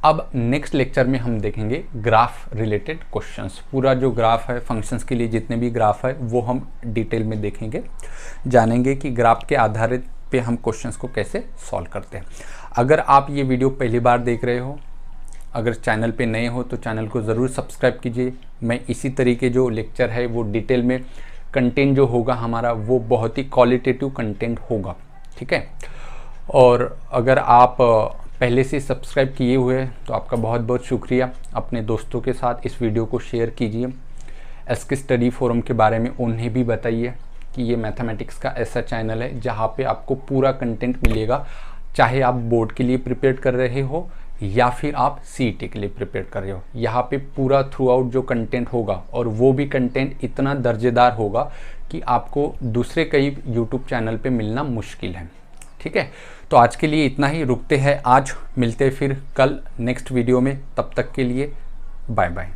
अब नेक्स्ट लेक्चर में हम देखेंगे ग्राफ रिलेटेड क्वेश्चंस। पूरा जो ग्राफ है फंक्शंस के लिए, जितने भी ग्राफ है वो हम डिटेल में देखेंगे, जानेंगे कि ग्राफ के आधारित पे हम क्वेश्चंस को कैसे सॉल्व करते हैं। अगर आप ये वीडियो पहली बार देख रहे हो, अगर चैनल पे नए हो तो चैनल को ज़रूर सब्सक्राइब कीजिए। मैं इसी तरीके जो लेक्चर है वो डिटेल में कंटेंट जो होगा हमारा वो बहुत ही क्वालिटेटिव कंटेंट होगा। ठीक है, और अगर आप पहले से सब्सक्राइब किए हुए हैं तो आपका बहुत बहुत शुक्रिया। अपने दोस्तों के साथ इस वीडियो को शेयर कीजिए। एसके स्टडी फोरम के बारे में उन्हें भी बताइए कि ये मैथमेटिक्स का ऐसा चैनल है जहाँ पे आपको पूरा कंटेंट मिलेगा, चाहे आप बोर्ड के लिए प्रिपेयर कर रहे हो या फिर आप सीईटी के लिए प्रिपेयर कर रहे हो। यहाँ पे पूरा थ्रू आउट जो कंटेंट होगा, और वो भी कंटेंट इतना दर्जेदार होगा कि आपको दूसरे कई यूट्यूब चैनल पे मिलना मुश्किल है। ठीक है, तो आज के लिए इतना ही, रुकते हैं आज, मिलते हैं फिर कल नेक्स्ट वीडियो में। तब तक के लिए बाय बाय।